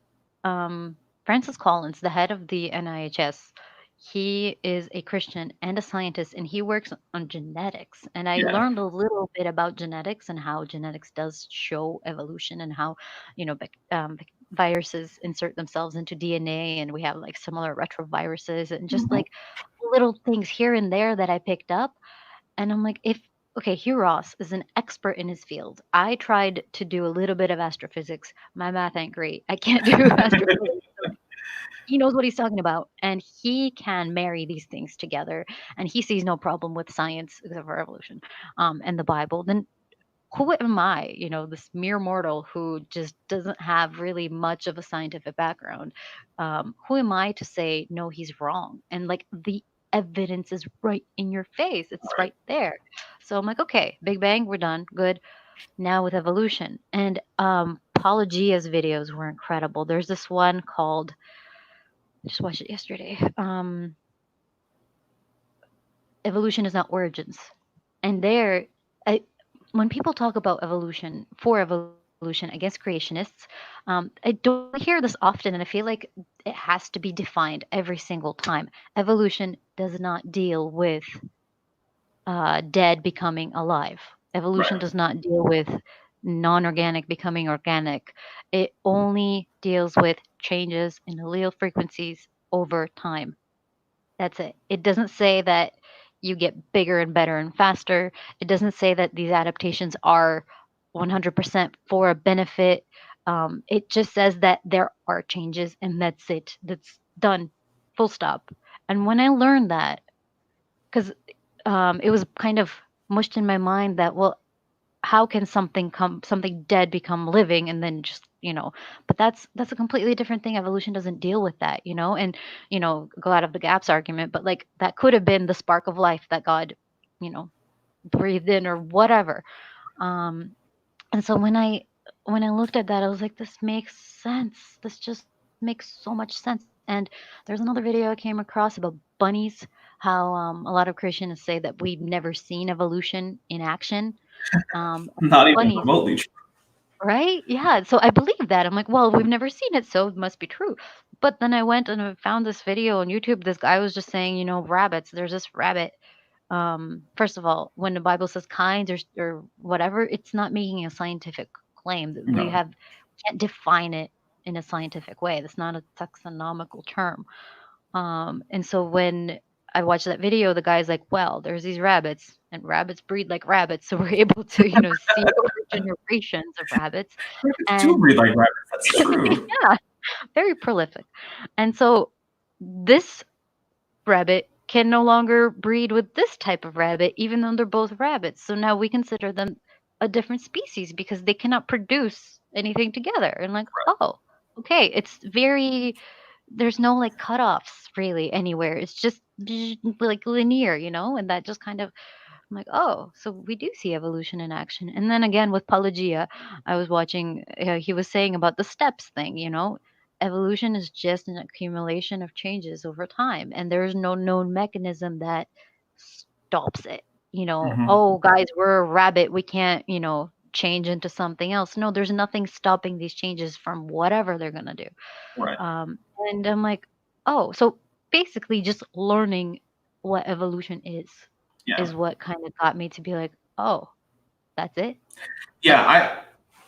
Francis Collins, the head of the NIHS, he is a Christian and a scientist, and he works on genetics. And I Yeah. learned a little bit about genetics and how genetics does show evolution, and how, viruses insert themselves into DNA, and we have like similar retroviruses and just Mhm. like little things here and there that I picked up. And I'm like, if okay, Hugh Ross is an expert in his field. I tried to do a little bit of astrophysics. My math ain't great. I can't do astrophysics. He knows what he's talking about, and he can marry these things together. And he sees no problem with science except for evolution, and the Bible. Then who am I, this mere mortal who just doesn't have really much of a scientific background? Who am I to say, no, he's wrong? And like the evidence is right in your face, it's Right. right there. So I'm like, okay, Big Bang, we're done. Good. Now with evolution. And Paulogia's videos were incredible. There's this one called, I just watched it yesterday. Evolution is not origins. And there, I, when people talk about evolution, for evolution against creationists, I don't hear this often, and I feel like it has to be defined every single time. Evolution does not deal with dead becoming alive. Evolution Right. does not deal with non organic becoming organic. It only deals with changes in allele frequencies over time. That's it. It doesn't say that you get bigger and better and faster. It doesn't say that these adaptations are 100% for a benefit. It just says that there are changes, and that's it. That's done. Full stop. And when I learned that, because it was kind of mushed in my mind that, well, how can something dead become living, and then just, but that's a completely different thing. Evolution doesn't deal with that, and go out of the gaps argument, but like that could have been the spark of life that God, you know breathed in or whatever. And so when I looked at that, I was like, this makes sense. This just makes so much sense. And there's another video I came across about bunnies, how a lot of Christians say that we've never seen evolution in action. Not even Bunnies, remotely true. right? Yeah. So I believe that. I'm like, well, we've never seen it, so it must be true. But then I went and I found this video on YouTube. This guy was just saying, rabbits. There's this rabbit. First of all, when the Bible says kinds or whatever, it's not making a scientific claim. That No. we can't define it in a scientific way. That's not a taxonomical term. And so when I watched that video. The guy's like, well, there's these rabbits, and rabbits breed like rabbits, so we're able to, see over generations of rabbits, Rabbits do and breed like rabbits. That's true. yeah, very prolific. And so this rabbit can no longer breed with this type of rabbit, even though they're both rabbits. So now we consider them a different species because they cannot produce anything together. And like, oh, okay, it's very, there's no like cutoffs really anywhere. It's just like linear, and that just kind of, I'm like, oh, so we do see evolution in action. And then again with Pelagia, I was watching, he was saying about the steps thing, evolution is just an accumulation of changes over time, and there's no known mechanism that stops it. Mhm. Oh, guys, we're a rabbit. We can't, change into something else. No, there's nothing stopping these changes from whatever they're going to do. Right. And I'm like, oh, so basically just learning what evolution Yeah. is what kind of got me to be like, oh, that's it. Yeah.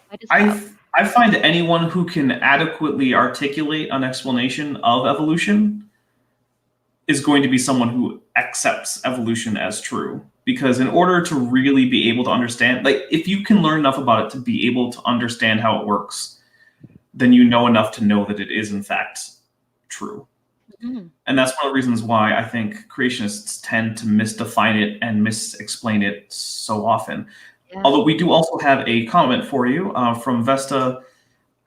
I just stopped. I find anyone who can adequately articulate an explanation of evolution is going to be someone who accepts evolution as true. Because in order to really be able to understand, like if you can learn enough about it to be able to understand how it works, then you know enough to know that it is in fact true. Mhm. And that's one of the reasons why I think creationists tend to misdefine it and misexplain it so often. Yeah. Although we do also have a comment for you from Vesta.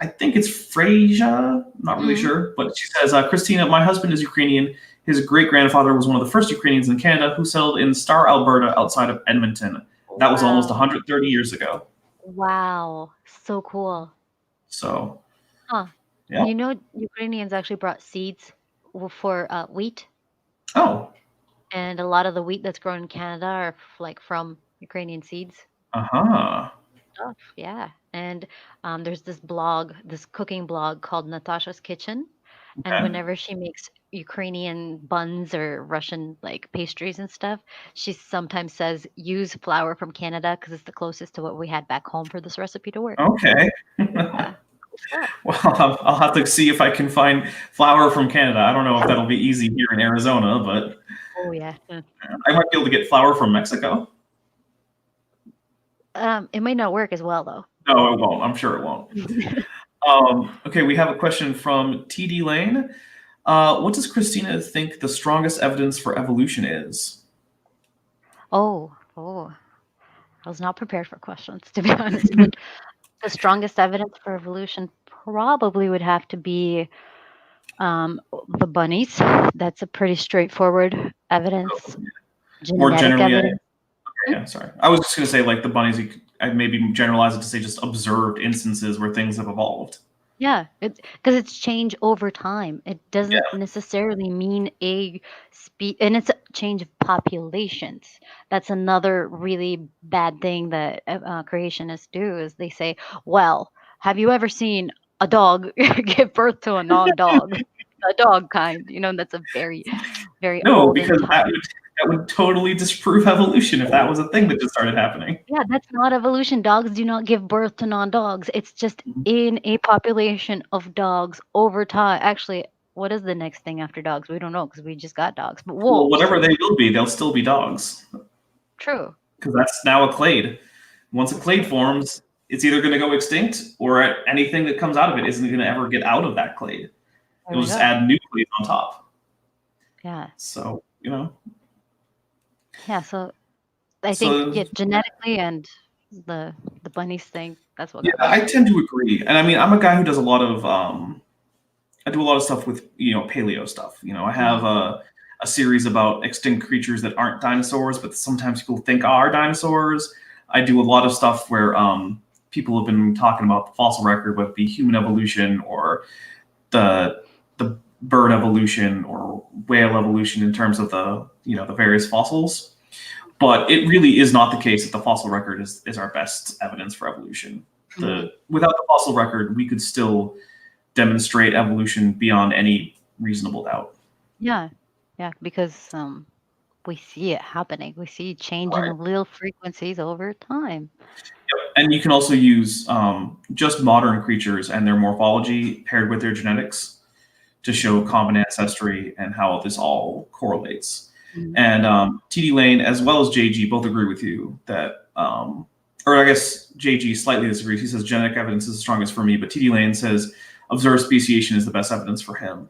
I think it's Freyja, not really Mhm. sure, but she says, Kristina, my husband is Ukrainian. His great-grandfather was one of the first Ukrainians in Canada who settled in Star, Alberta, outside of Edmonton. That was almost Wow. 130 years ago. Wow. So cool. So, Huh. yeah. Ukrainians actually brought seeds for wheat, Oh, and a lot of the wheat that's grown in Canada are like from Ukrainian seeds. uh-huh. Stuff, yeah. And there's this cooking blog called Natasha's Kitchen, and Okay. whenever she makes Ukrainian buns or Russian like pastries and stuff, she sometimes says use flour from Canada because it's the closest to what we had back home for this recipe to work. Okay. Yeah, cool stuff. Well, I'll have to see if I can find flour from Canada. I don't know if that'll be easy here in Arizona, but Oh yeah. I might be able to get flour from Mexico. It might not work as well though. No, it won't. I'm sure it won't. Okay, we have a question from TD Lane. What does Kristina think the strongest evidence for evolution is? Oh, I was not prepared for questions, to be honest. But the strongest evidence for evolution probably would have to be the bunnies. That's a pretty straightforward evidence. More Genetic generally, evidence. yeah, sorry. I was just going to say, like the bunnies, I maybe generalize it to say just observed instances where things have evolved. Yeah, because it's change over time. It doesn't Yeah. necessarily mean and it's a change of populations. That's another really bad thing that creationists do is they say, well, have you ever seen a dog give birth to a non-dog? A dog kind, that's a very, very No, olden because time. that would totally disprove evolution if that was a thing that just started happening. Yeah, that's not evolution. Dogs do not give birth to non-dogs. It's just in a population of dogs over time. Actually, what is the next thing after dogs? We don't know because we just got dogs. But Well, wolves. whatever they will be, they'll still be dogs. True. Because that's now a clade. Once a clade forms, it's either going to go extinct or anything that comes out of it isn't going to ever get out of that clade. There You'll we just go. add new clades on top. Yeah. So, Yeah. So I So- think genetically and the bunnies thing. That's what. Yeah, got me. I tend to agree. And I mean, I'm a guy who does a lot of I do a lot of stuff with, paleo stuff. I have a series about extinct creatures that aren't dinosaurs, but sometimes people think are dinosaurs. I do a lot of stuff where people have been talking about the fossil record, whether it be human evolution or the bird evolution or whale evolution in terms of the various fossils. But it really is not the case that the fossil record is our best evidence for evolution. Without the fossil record, we could still demonstrate evolution beyond any reasonable doubt. Yeah. Yeah. Because we see it happening. We see change in allele frequencies over time. Yep. And you can also use just modern creatures and their morphology paired with their genetics to show common ancestry and how this all correlates. And TD Lane, as well as JG, both agree with you that, or I guess JG slightly disagrees. He says genetic evidence is the strongest for me, but TD Lane says observed speciation is the best evidence for him.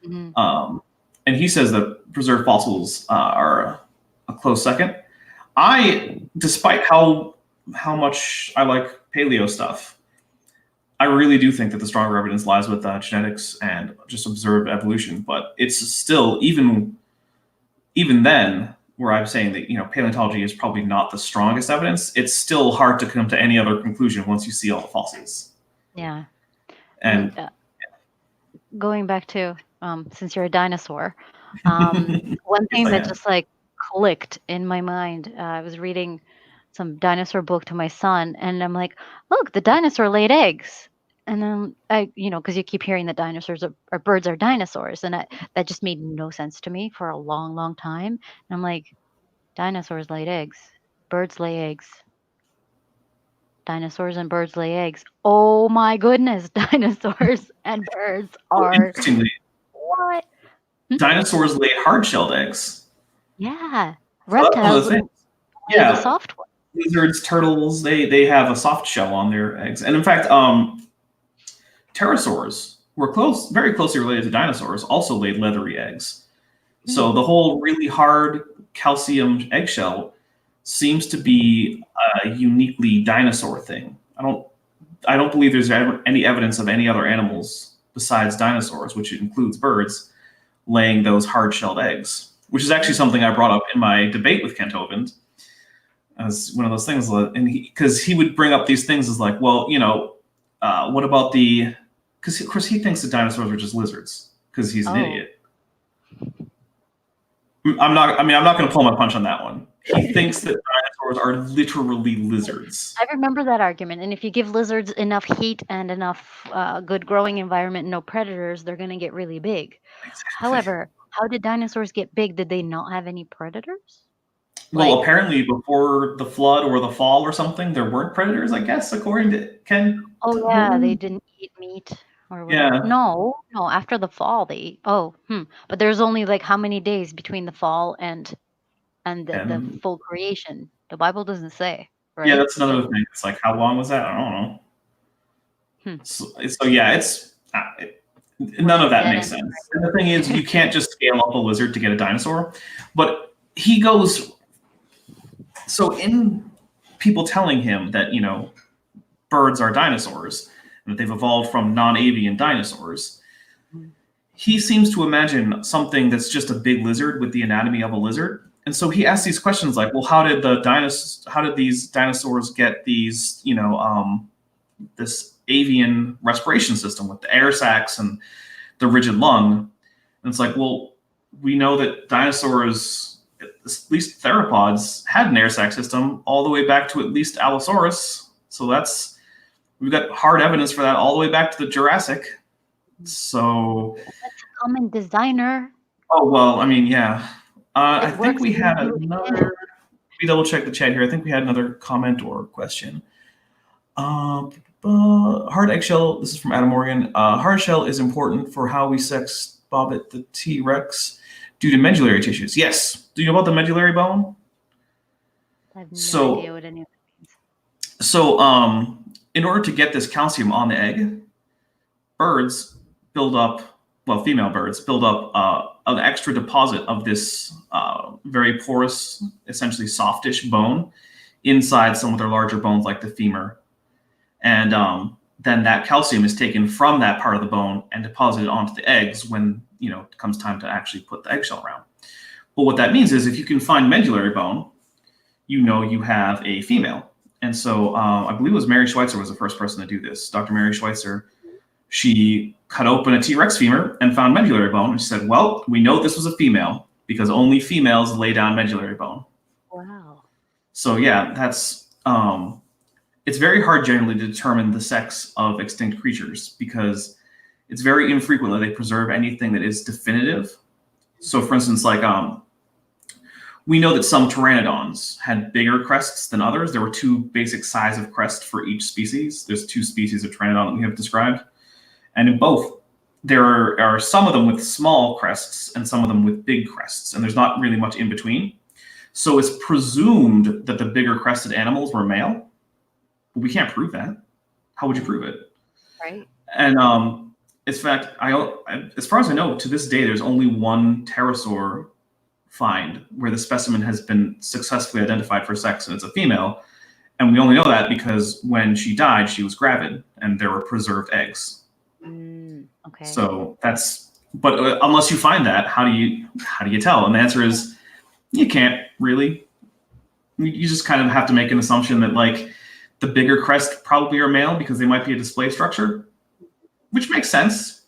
And he says that preserved fossils are a close second. Despite how much I like paleo stuff, I really do think that the stronger evidence lies with genetics and just observed evolution. But it's still, even then, where I'm saying that, paleontology is probably not the strongest evidence, it's still hard to come to any other conclusion once you see all the fossils. Yeah. And going back to since you're a dinosaur, one thing that just like clicked in my mind. I was reading some dinosaur book to my son, and I'm like, look, the dinosaur laid eggs. And then because you keep hearing that dinosaurs or birds are dinosaurs, and that just made no sense to me for a long, long time. And I'm like, dinosaurs laid eggs, birds lay eggs. Dinosaurs and birds lay eggs. Oh my goodness, dinosaurs and birds are interestingly, what? dinosaurs laid hard-shelled eggs. Yeah, So that's one of reptiles the things. lay the soft one. Lizards, turtles, they have a soft shell on their eggs. And in fact, pterosaurs, who are very closely related to dinosaurs, also laid leathery eggs. So the whole really hard calcium eggshell seems to be a uniquely dinosaur thing. I don't believe there's any evidence of any other animals besides dinosaurs, which includes birds, laying those hard-shelled eggs, which is actually something I brought up in my debate with Kent Hovind as one of those things. And because he would bring up these things as like, well, what about because of course he thinks that dinosaurs are just lizards because he's an idiot. I'm not going to pull my punch on that one. He thinks that dinosaurs are literally lizards. I remember that argument. And if you give lizards enough heat and enough good growing environment and no predators, they're going to get really big. Exactly. However, how did dinosaurs get big? Did they not have any predators? Well, apparently before the flood or the fall or something, there weren't predators, I guess, according to Ken. Oh, yeah, they didn't eat meat. Or whatever. Yeah. No, after the fall they eat. But there's only like how many days between the fall and the full creation? The Bible doesn't say, right? Yeah, that's another thing. It's like, how long was that? I don't know. So yeah, it's none of that makes sense. And the thing is, you can't just scale up a lizard to get a dinosaur. But he goes, so in people telling him that, birds are dinosaurs, and that they've evolved from non-avian dinosaurs, he seems to imagine something that's just a big lizard with the anatomy of a lizard. And so he asks these questions like, well, how did these dinosaurs get these, this avian respiration system with the air sacs and the rigid lung? And it's like, well, we know that dinosaurs, at least theropods, had an air sac system all the way back to at least Allosaurus. So we've got hard evidence for that all the way back to the Jurassic. So that's a common designer. Oh, well, I memean, yeah. I think we had another. Let me double check the chat here. I think we had another comment or question. Hard eggshell. This is from Adam Morgan. Hard shell is important for how we sex Bobbit the T-Rex due to medullary tissues. Yes. Do you know about the medullary bone? I have no idea what any of that means. So, in order to get this calcium on the egg, female birds build up an extra deposit of this very porous, essentially softish bone inside some of their larger bones like the femur. And then that calcium is taken from that part of the bone and deposited onto the eggs when, it comes time to actually put the eggshell around. But what that means is if you can find medullary bone, you have a female. And so I believe it was Mary Schweitzer was the first person to do this. Dr. Mary Schweitzer, she cut open a T-Rex femur and found medullary bone. And she said, well, we know this was a female because only females lay down medullary bone. Wow. So yeah, that's it's very hard generally to determine the sex of extinct creatures because it's very infrequent that they preserve anything that is definitive. So for instance, like we know that some pteranodons had bigger crests than others. There were two basic size of crest for each species. There's two species of pteranodon that we have described. And in both, there are some of them with small crests and some of them with big crests, and there's not really much in between. So it's presumed that the bigger crested animals were male, but we can't prove that. How would you prove it? Right. And in fact, as far as I know, to this day, there's only one pterosaur find where the specimen has been successfully identified for sex, and it's a female. And we only know that because when she died, she was gravid, and there were preserved eggs. Okay. So but unless you find that, how do you tell? And the answer is, you can't really. You just kind of have to make an assumption that like the bigger crest probably are male because they might be a display structure, which makes sense.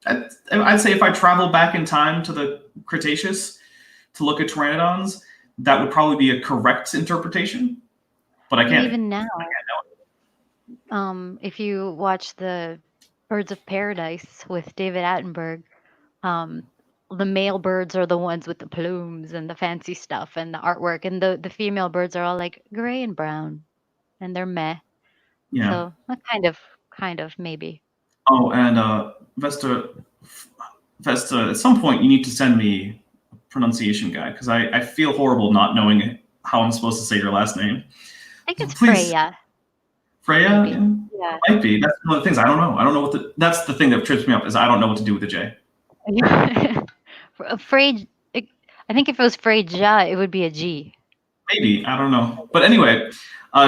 I'd say if I travel back in time to the Cretaceous to look at pteranodons, that would probably be a correct interpretation. But I can't. Even now, I can't know it. if you watch the Birds of Paradise with David Attenborough, the male birds are the ones with the plumes and the fancy stuff and the artwork, and the female birds are all like gray and brown, and they're meh. Yeah. So kind of maybe. Oh, and Vesta, at some point you need to send me a pronunciation guide because I feel horrible not knowing how I'm supposed to say your last name. I think it's Please. Freya. Freya? Maybe. Yeah. Might be. That's one of the things. I don't know. I don't know that's the thing that trips me up is I don't know what to do with the J. Frey. I think if it was Freja, it would be a G. Maybe. I don't know. But anyway,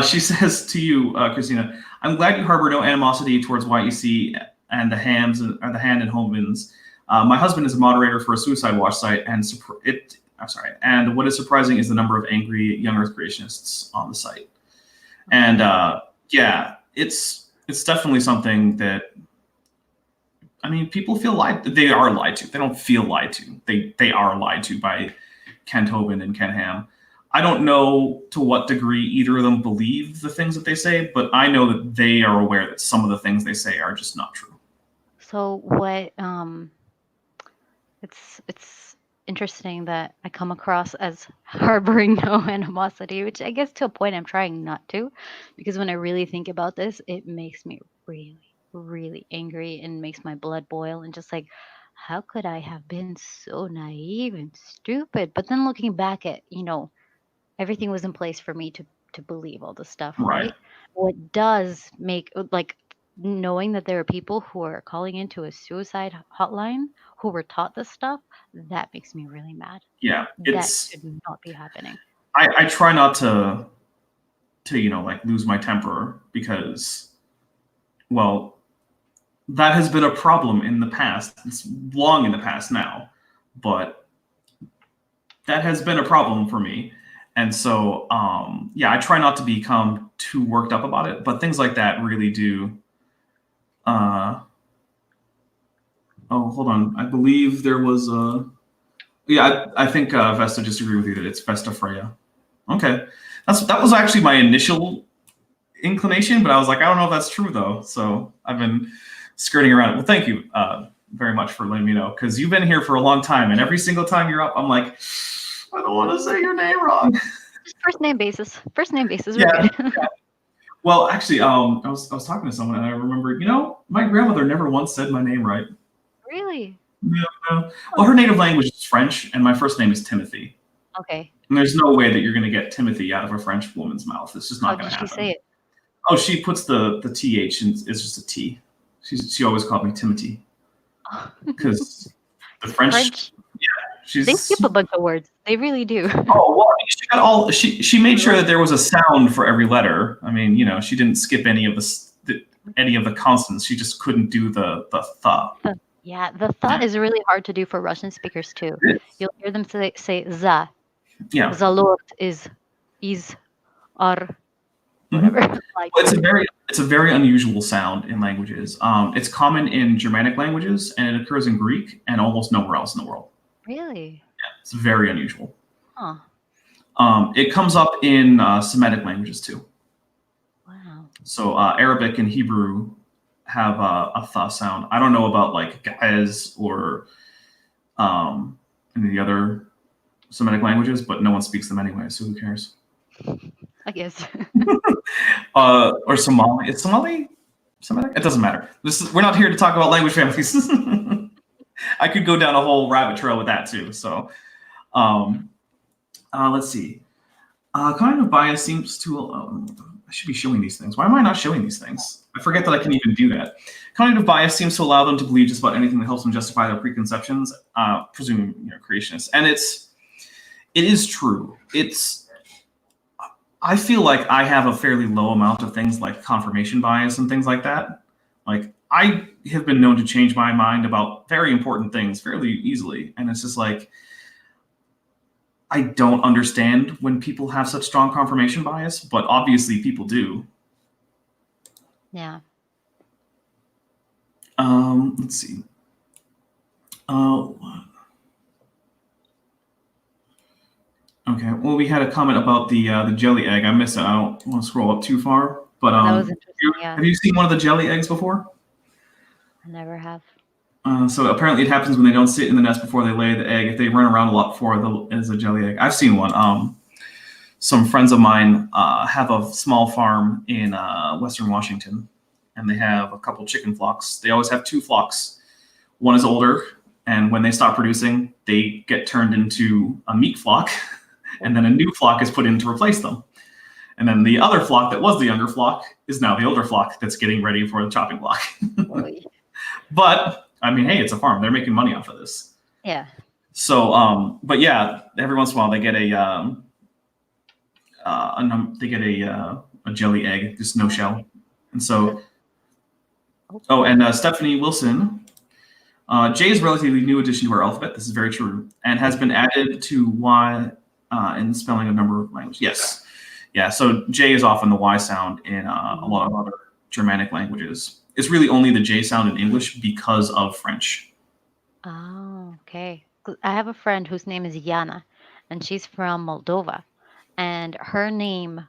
she says to you, Kristina, I'm glad you harbor no animosity towards YEC and the Hand and Homans. My husband is a moderator for a suicide watch site, and and what is surprising is the number of angry young Earth creationists on the site. And yeah, it's definitely something that, I mean, people feel they are lied to. They don't feel lied to. They are lied to by Ken Tobin and Ken Ham. I don't know to what degree either of them believe the things that they say, but I know that they are aware that some of the things they say are just not true. So what? It's interesting that I come across as harboring no animosity, which I guess to a point I'm trying not to, because when I really think about this, it makes me really, really angry and makes my blood boil and just like, how could I have been so naive and stupid? But then looking back at, everything was in place for me to believe all this stuff, right? What does make, like, knowing that there are people who are calling into a suicide hotline who were taught this stuff, that makes me really mad. Yeah, that should not be happening. I try not to like lose my temper because, well, that has been a problem in the past. It's long in the past now, but that has been a problem for me. And so, yeah, I try not to become too worked up about it, but things like that really do. Oh, hold on. I believe there was I think Vesta just agreed with you that it's Vesta Freya. Okay. That was actually my initial inclination, but I was like, I don't know if that's true though. So I've been skirting around it. Well, thank you very much for letting me know, because you've been here for a long time, and every single time you're up, I'm like, I don't want to say your name wrong. Just first name basis. Yeah. Well, actually, I was talking to someone and I remember, my grandmother never once said my name right. Really? Yeah. Well, her native language is French, and my first name is Timothy. Okay. And there's no way that you're going to get Timothy out of a French woman's mouth. It's just not going to happen. How did she say it? Oh, she puts the TH and it's just a T. She always called me Timothy. Because the French. Yeah, they skip a bunch of words. They really do. Oh, well, she made sure that there was a sound for every letter. I mean, she didn't skip any of the consonants. She just couldn't do the th. Yeah, the th is really hard to do for Russian speakers too. You'll hear them say za. Yeah. Zalot is ar. Whatever. Well, it's a very unusual sound in languages. It's common in Germanic languages, and it occurs in Greek and almost nowhere else in the world. Really? Yeah, it's very unusual. Huh. It comes up in Semitic languages too. Wow. So Arabic and Hebrew have a th sound. I don't know about like Ge'ez or any of the other Semitic languages, but no one speaks them anyway, so who cares? I guess. Or Somali. Is Somali Semitic? It doesn't matter. We're not here to talk about language families. I could go down a whole rabbit trail with that too. So, let's see. Cognitive bias seems to. I should be showing these things. Why am I not showing these things? I forget that I can even do that. Cognitive bias seems to allow them to believe just about anything that helps them justify their preconceptions, presuming creationists. And it is true. I feel like I have a fairly low amount of things like confirmation bias and things like that. Like I have been known to change my mind about very important things fairly easily, and it's just like I don't understand when people have such strong confirmation bias, but obviously people do. Yeah. Let's see. Okay. Well, we had a comment about the jelly egg. I missed it. I don't want to scroll up too far, but That was interesting. Yeah. have you seen one of the jelly eggs before? I never have. So apparently it happens when they don't sit in the nest before they lay the egg. If they run around a lot before there's a jelly egg. I've seen one. Some friends of mine have a small farm in Western Washington, and they have a couple chicken flocks. They always have two flocks. One is older, and when they stop producing, they get turned into a meat flock, and then a new flock is put in to replace them. And then the other flock that was the younger flock is now the older flock that's getting ready for the chopping block. But I mean, hey, it's a farm. They're making money off of this. Yeah. So, but yeah, every once in a while they get a jelly egg, just no shell. And so, and Stephanie Wilson, J is a relatively new addition to our alphabet. This is very true, and has been added to Y in spelling a number of languages. Yes, yeah. So J is often the Y sound in a lot of other Germanic languages. It's really only the J sound in English because of French. Oh, okay. I have a friend whose name is Yana, and she's from Moldova. And her name,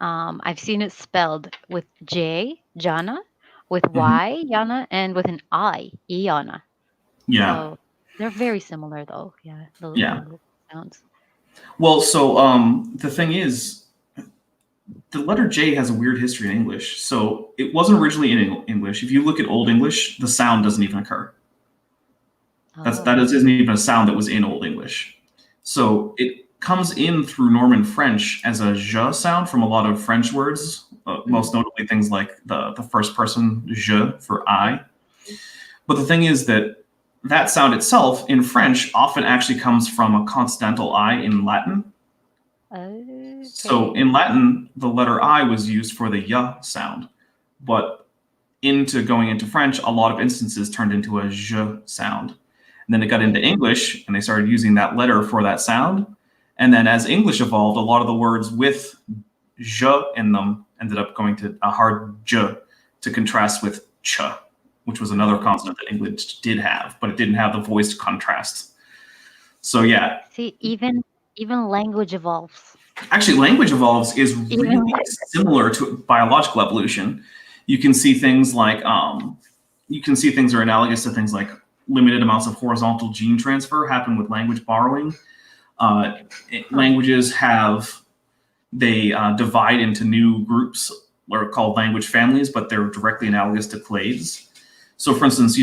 I've seen it spelled with J, Jana, with Y, Yana, and with an I, Iana. Yeah. So they're very similar, though. Yeah. The little sounds. Well, so the thing is, the letter J has a weird history in English. So it wasn't originally in English. If you look at Old English, the sound doesn't even occur. That isn't even a sound that was in Old English. So it comes in through Norman French as a je sound from a lot of French words, most notably things like the first person je for I. But the thing is that sound itself in French often actually comes from a consonantal I in Latin. Okay. So in Latin, the letter I was used for the y sound, but going into French, a lot of instances turned into a je sound. And then it got into English, and they started using that letter for that sound. And then as English evolved, a lot of the words with je in them ended up going to a hard j to contrast with ch, which was another consonant that English did have, but it didn't have the voiced contrast. So yeah. See, even language evolves. Actually, language evolves is really similar to biological evolution. You can see things like things are analogous to things like limited amounts of horizontal gene transfer happen with language borrowing. Languages divide into new groups that are called language families, but they're directly analogous to clades. So, for instance,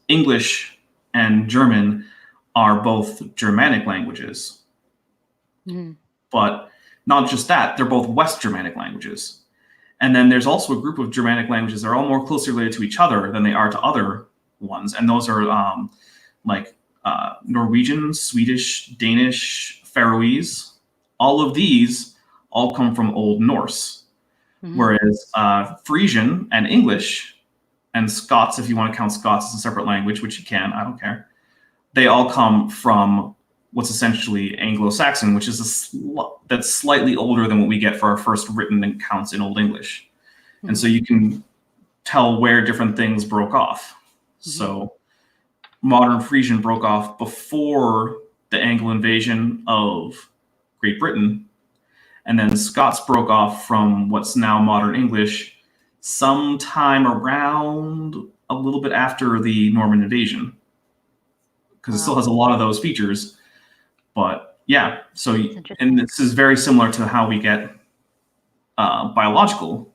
English and German are both Germanic languages. But not just that, they're both West Germanic languages. And then there's also a group of Germanic languages that are all more closely related to each other than they are to other ones. And those are Norwegian, Swedish, Danish, Faroese. All of these all come from Old Norse. Whereas Frisian and English and Scots, if you want to count Scots as a separate language, which you can, I don't care, they all come from what's essentially Anglo-Saxon, which is that's slightly older than what we get for our first written accounts in Old English. And so you can tell where different things broke off. So modern Frisian broke off before the Anglo invasion of Great Britain. And then Scots broke off from what's now modern English sometime around a little bit after the Norman invasion, because it still has a lot of those features. But yeah, so, and this is very similar to how we get biological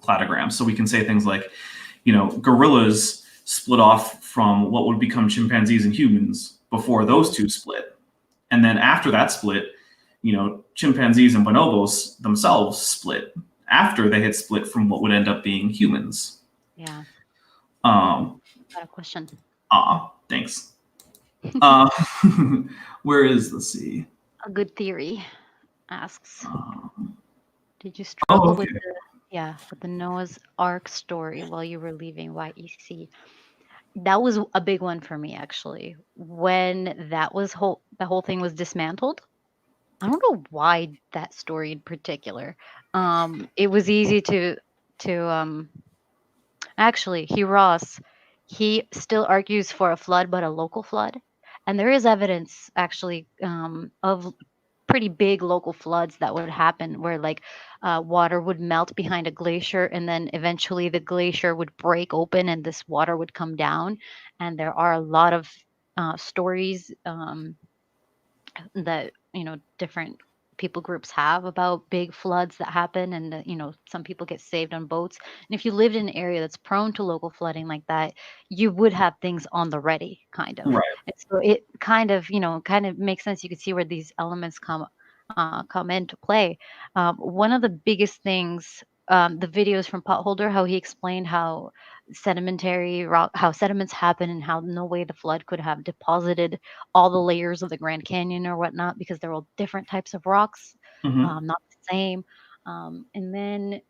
cladograms. So we can say things like, gorillas split off from what would become chimpanzees and humans before those two split. And then after that split, chimpanzees and bonobos themselves split after they had split from what would end up being humans. Yeah. Got a question. Thanks. Where is, let's see. A good theory asks, did you struggle with the Noah's Ark story while you were leaving YEC? That was a big one for me, actually. When the whole thing was dismantled, I don't know why that story in particular. It was easy to actually, he still argues for a flood, but a local flood. And there is evidence actually of pretty big local floods that would happen where like water would melt behind a glacier, and then eventually the glacier would break open and this water would come down. And there are a lot of stories that different people groups have about big floods that happen, and some people get saved on boats. And if you lived in an area that's prone to local flooding like that, you would have things on the ready, kind of. Right. And so it kind of makes sense. You can see where these elements come into play. One of the biggest things, the videos from Potholder, how he explained how sedimentary rock, how sediments happen, and how no way the flood could have deposited all the layers of the Grand Canyon or whatnot, because they're all different types of rocks, not the same. And then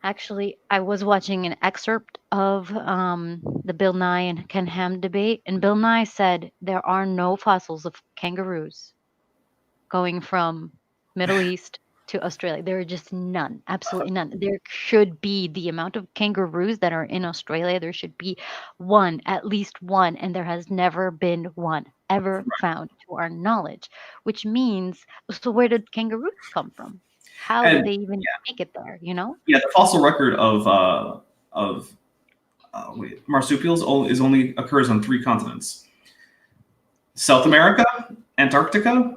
actually, I was watching an excerpt of the Bill Nye and Ken Ham debate, and Bill Nye said there are no fossils of kangaroos going from Middle East to Australia. There are just none, absolutely none. There should be the amount of kangaroos that are in Australia. There should be one, at least one, and there has never been one ever found to our knowledge, which means, so where did kangaroos come from? How did they even make it there, Yeah, the fossil record of marsupials only occurs on 3 continents: South America, Antarctica,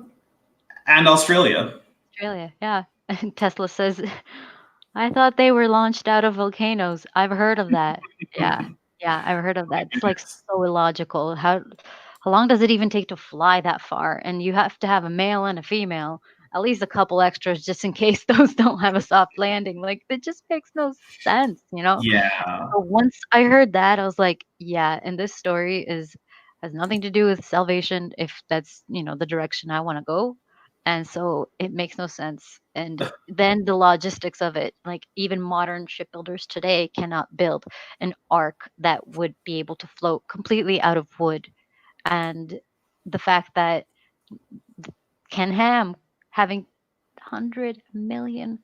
and Australia. Australia, yeah. And Tesla says, I thought they were launched out of volcanoes. I've heard of that. Yeah, I've heard of that. It's like so illogical. How long does it even take to fly that far? And you have to have a male and a female, at least a couple extras, just in case those don't have a soft landing. Like, it just makes no sense, Yeah. So once I heard that, I was like, yeah, and this story has nothing to do with salvation, if that's, the direction I want to go. And so it makes no sense. And then the logistics of it, like even modern shipbuilders today cannot build an ark that would be able to float completely out of wood. And the fact that Ken Ham, having $100 million,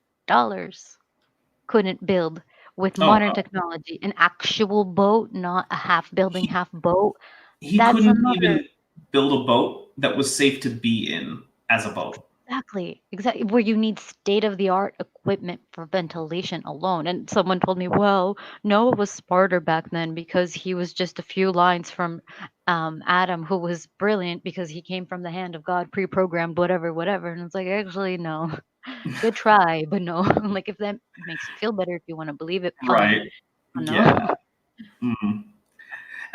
couldn't build with modern technology an actual boat, not a half building, half boat. He couldn't even build a boat that was safe to be in as a boat. Exactly. Where you need state-of-the-art equipment for ventilation alone. And someone told me, well, Noah was smarter back then because he was just a few lines from Adam, who was brilliant because he came from the hand of God, pre-programmed, whatever. And it's like, actually, no. Good try, but no. Like, if that makes you feel better, if you want to believe it, fine. Right. No. Yeah.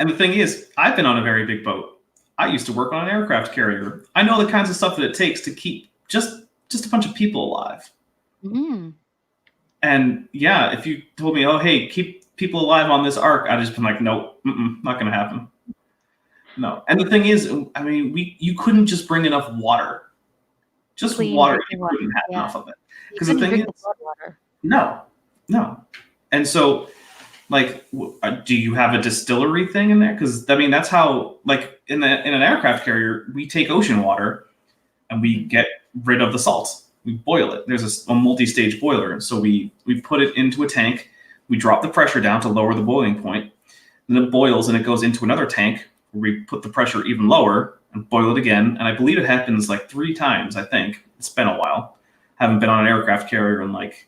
And the thing is, I've been on a very big boat. I used to work on an aircraft carrier. I know the kinds of stuff that it takes to keep just a bunch of people alive. And yeah, if you told me, oh, hey, keep people alive on this ark, I'd just been like, nope, not going to happen. No. And the thing is, I mean, you couldn't just bring enough water. Just clean water, you couldn't have enough of it. Because the thing is, no. And so, like, do you have a distillery thing in there? Because I mean, that's how, like, in an aircraft carrier, we take ocean water and we get rid of the salt. We boil it. There's a multi-stage boiler. So we put it into a tank. We drop the pressure down to lower the boiling point. Then it boils and it goes into another tank where we put the pressure even lower and boil it again. And I believe it happens like 3 times, I think. It's been a while. Haven't been on an aircraft carrier in like,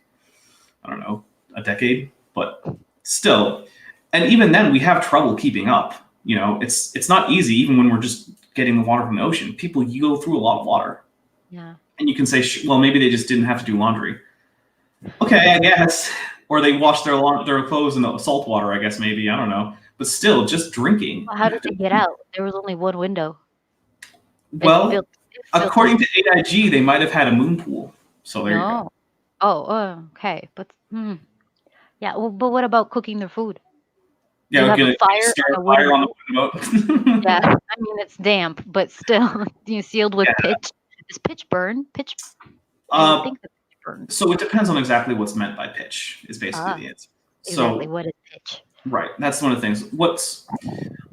I don't know, a decade. But still. And even then, we have trouble keeping up. It's not easy, even when we're just getting the water from the ocean. People, you go through a lot of water. Yeah. And you can say, well, maybe they just didn't have to do laundry. Okay, I guess. Or they wash their clothes in the salt water, I guess, maybe. I don't know. But still, just drinking. How did they get out? There was only one window. Well, It according to AIG, they might have had a moon pool. So there you go. Oh, okay. But yeah. Well, but what about cooking their food? Yeah, You have gonna a fire start on a a wooden fire on boat? the boat. Yeah. I mean, it's damp, but still, sealed with pitch. Does pitch burn? Pitch. I think that pitch burns. So it depends on exactly what's meant by pitch. Is basically the answer. Exactly. So What is pitch? right, that's one of the things.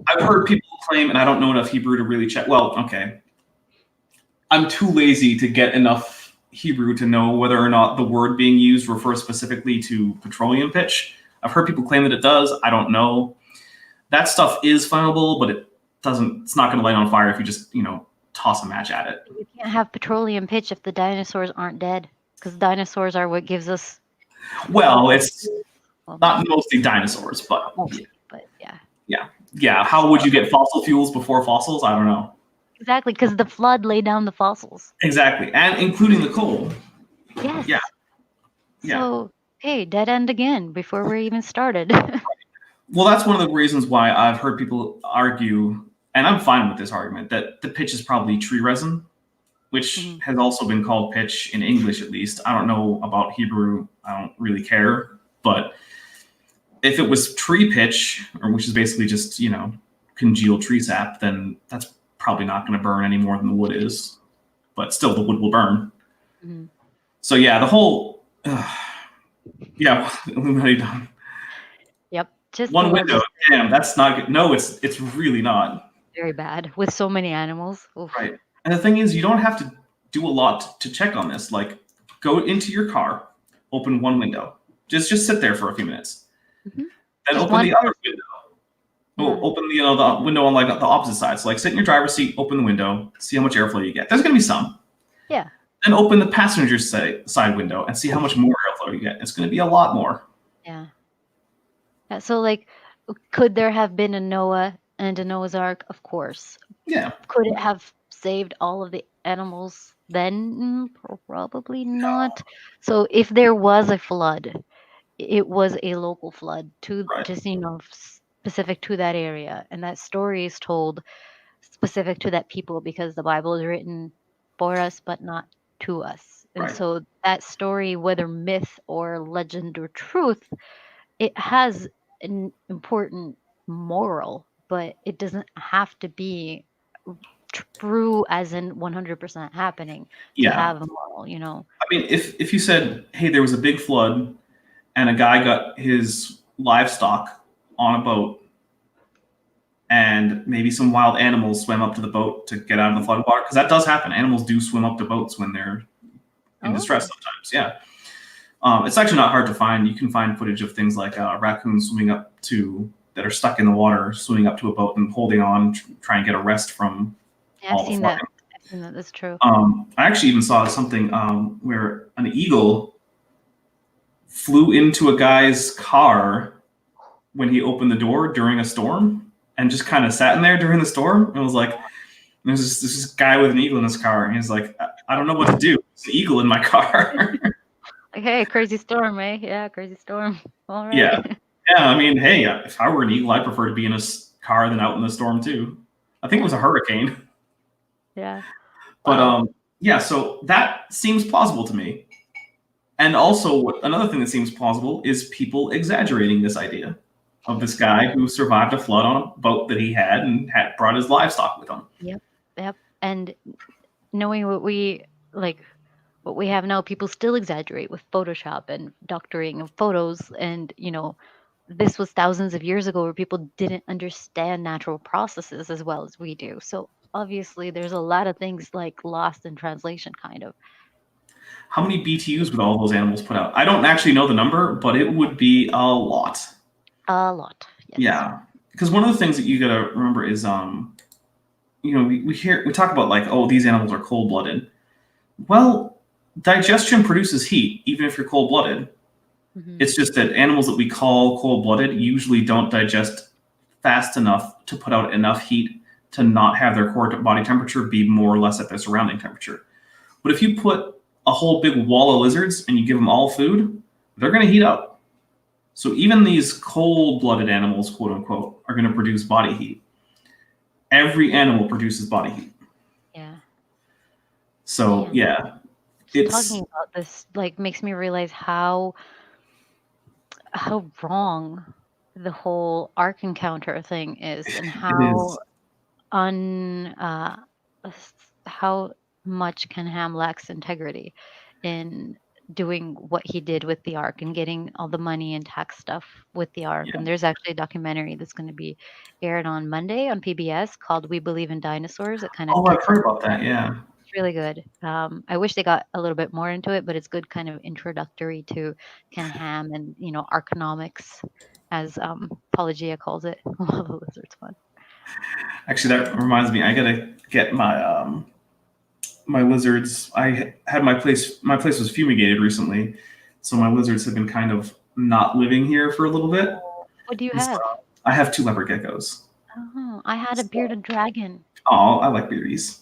I've heard people claim, and I don't know enough Hebrew to really check. Well, okay, I'm too lazy to get enough Hebrew to know whether or not the word being used refers specifically to petroleum pitch. I've heard people claim that it does. I don't know. That stuff is flammable, but it's not going to light on fire if you just, toss a match at it. You can't have petroleum pitch if the dinosaurs aren't dead, because dinosaurs are what gives us. Well, it's not mostly dinosaurs, but yeah. How would you get fossil fuels before fossils? I don't know. Exactly, because the flood laid down the fossils. Exactly, and including the coal. Yes. Yeah. So, hey, dead end again before we even started. Well, that's one of the reasons why I've heard people argue, and I'm fine with this argument, that the pitch is probably tree resin, which has also been called pitch in English, at least. I don't know about Hebrew. I don't really care. But if it was tree pitch, which is basically just, congealed tree sap, then that's probably not going to burn any more than the wood is. But still, the wood will burn. Mm-hmm. So, yeah, the whole... Illuminati done. Yep. Just one window. Damn, that's not good. No, it's really not. Very bad with so many animals. Oof. Right. And the thing is, you don't have to do a lot to check on this. Like, go into your car, open one window. Just sit there for a few minutes. Mm-hmm. Then just open the other window. Oh, open the window on like the opposite side. So like sit in your driver's seat, open the window, see how much airflow you get. There's gonna be some. Yeah. Then open the passenger side window and see how much more airflow you get. It's gonna be a lot more. Yeah. So like, could there have been a Noah and a Noah's Ark? Of course. Yeah. Could it have saved all of the animals then? Probably not. So if there was a flood, it was a local flood just specific to that area, and that story is told specific to that people because the Bible is written for us but not to us. And so that story, whether myth or legend or truth, it has an important moral, but it doesn't have to be true as in 100% happening to have a moral, I mean, if you said, hey, there was a big flood and a guy got his livestock on a boat and maybe some wild animals swam up to the boat to get out of the flood water, because that does happen. Animals do swim up to boats when they're in distress sometimes. Yeah. It's actually not hard to find. You can find footage of things like raccoons swimming up that are stuck in the water, swimming up to a boat and holding on, try and get a rest from all the flooding. I've seen that. That's true. I actually even saw something where an eagle flew into a guy's car when he opened the door during a storm and just kind of sat in there during the storm. And was like, there's this guy with an eagle in his car. And he's like, I don't know what to do. There's an eagle in my car. Okay, crazy storm, eh? Yeah, crazy storm. All right. Yeah. I mean, hey, if I were an eagle, I'd prefer to be in a car than out in the storm too. I think it was a hurricane. Yeah. But so that seems plausible to me. And also, another thing that seems plausible is people exaggerating this idea of this guy who survived a flood on a boat that he had and had brought his livestock with him. Yep. And knowing what we have now, people still exaggerate with Photoshop and doctoring of photos. And, this was thousands of years ago where people didn't understand natural processes as well as we do. So obviously there's a lot of things like lost in translation, kind of. How many BTUs would all those animals put out? I don't actually know the number, but it would be a lot. A lot. Yes. Yeah. Because one of the things that you got to remember is, we talk about like, oh, these animals are cold-blooded. Well, digestion produces heat, even if you're cold-blooded. Mm-hmm. It's just that animals that we call cold-blooded usually don't digest fast enough to put out enough heat to not have their core body temperature be more or less at their surrounding temperature. But if you put a whole big wall of lizards and you give them all food, they're going to heat up. So even these cold-blooded animals, quote unquote, are going to produce body heat. Every animal produces body heat. Yeah. So Man. yeah, Just talking about this like makes me realize how wrong the whole Ark encounter thing is, and it how is. how much Ken Ham lacks integrity in doing what he did with the Ark and getting all the money and tax stuff with the Ark. Yeah. And there's actually a documentary that's going to be aired on Monday on PBS called "We Believe in Dinosaurs." It kind of Oh, I've heard about that. Yeah. it's really good. I wish they got a little bit more into it, but it's good kind of introductory to Ken Ham and Arconomics, as Apologia calls it. Oh, lizard's fun. Actually, that reminds me. I gotta get my lizards. I had my place. My place was fumigated recently, so my lizards have been kind of not living here for a little bit. What do you And so have? I have 2 leopard geckos. Oh, I had a bearded dragon. Oh, I like beardies.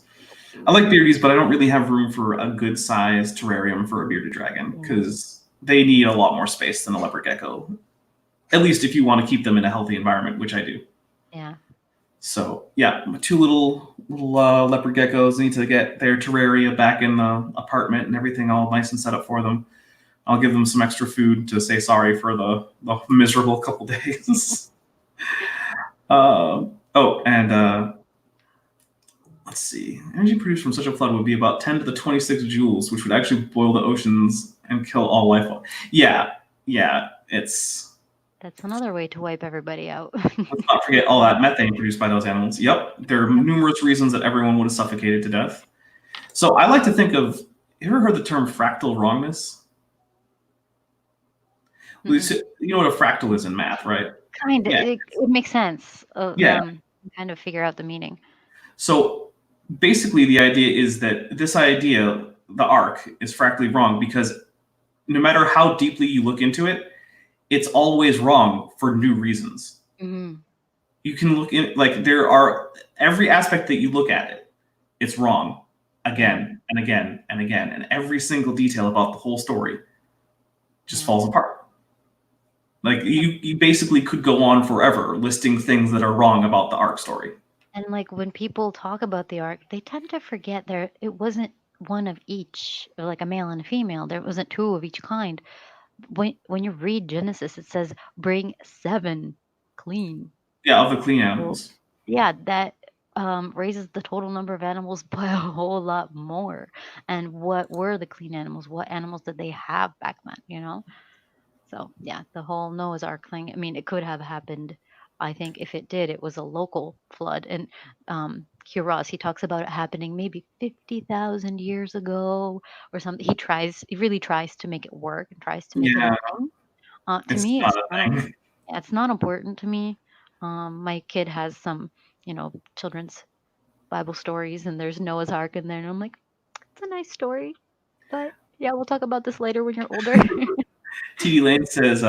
I like beardies, but I don't really have room for a good sized terrarium for a bearded dragon because they need a lot more space than a leopard gecko. At least if you want to keep them in a healthy environment, which I do. Yeah. So yeah, my 2 little leopard geckos need to get their terraria back in the apartment and everything all nice and set up for them. I'll give them some extra food to say sorry for the miserable couple days. Let's see. Energy produced from such a flood would be about 10 to the 26 joules, which would actually boil the oceans and kill all life. Yeah, it's... That's another way to wipe everybody out. Let's not forget all that methane produced by those animals. Yep, there are numerous reasons that everyone would have suffocated to death. So I like to think of... You ever heard the term fractal wrongness? You know what a fractal is in math, right? Kind of. Yeah. It makes sense. Kind of figure out the meaning. So basically the idea is that this idea, the arc, is fractally wrong because no matter how deeply you look into it, it's always wrong for new reasons. Mm-hmm. You can look in, like, there are, every aspect that you look at it, it's wrong again and again and again. And every single detail about the whole story just falls apart. Like, you basically could go on forever listing things that are wrong about the arc story. And like when people talk about the Ark, they tend to forget it wasn't one of each, or like a male and a female. There wasn't 2 of each kind. When you read Genesis, it says bring 7 clean. Yeah, of the clean animals. Yeah, that raises the total number of animals by a whole lot more. And what were the clean animals? What animals did they have back then? So yeah, the whole Noah's Ark thing. I mean, it could have happened. I think if it did, it was a local flood. And Hugh Ross, he talks about it happening maybe 50,000 years ago or something. He really tries to make it work and tries to make it a thing. To me, it's not important to me. My kid has some, children's Bible stories, and there's Noah's Ark in there, and I'm like, it's a nice story, but yeah, we'll talk about this later when you're older. TD Lane says,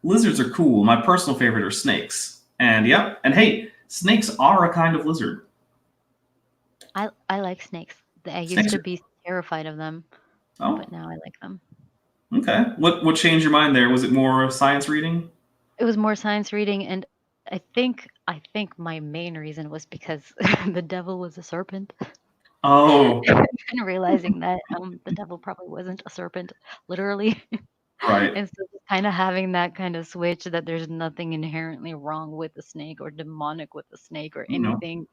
lizards are cool. My personal favorite are snakes. And hey, snakes are a kind of lizard. I like snakes. I used to be terrified of them, but now I like them. Okay. What changed your mind there? Was it more science reading? It was more science reading, and I think my main reason was because the devil was a serpent. Oh. And realizing that the devil probably wasn't a serpent, literally. Right. And so kind of having that kind of switch that there's nothing inherently wrong with the snake or demonic with the snake or anything.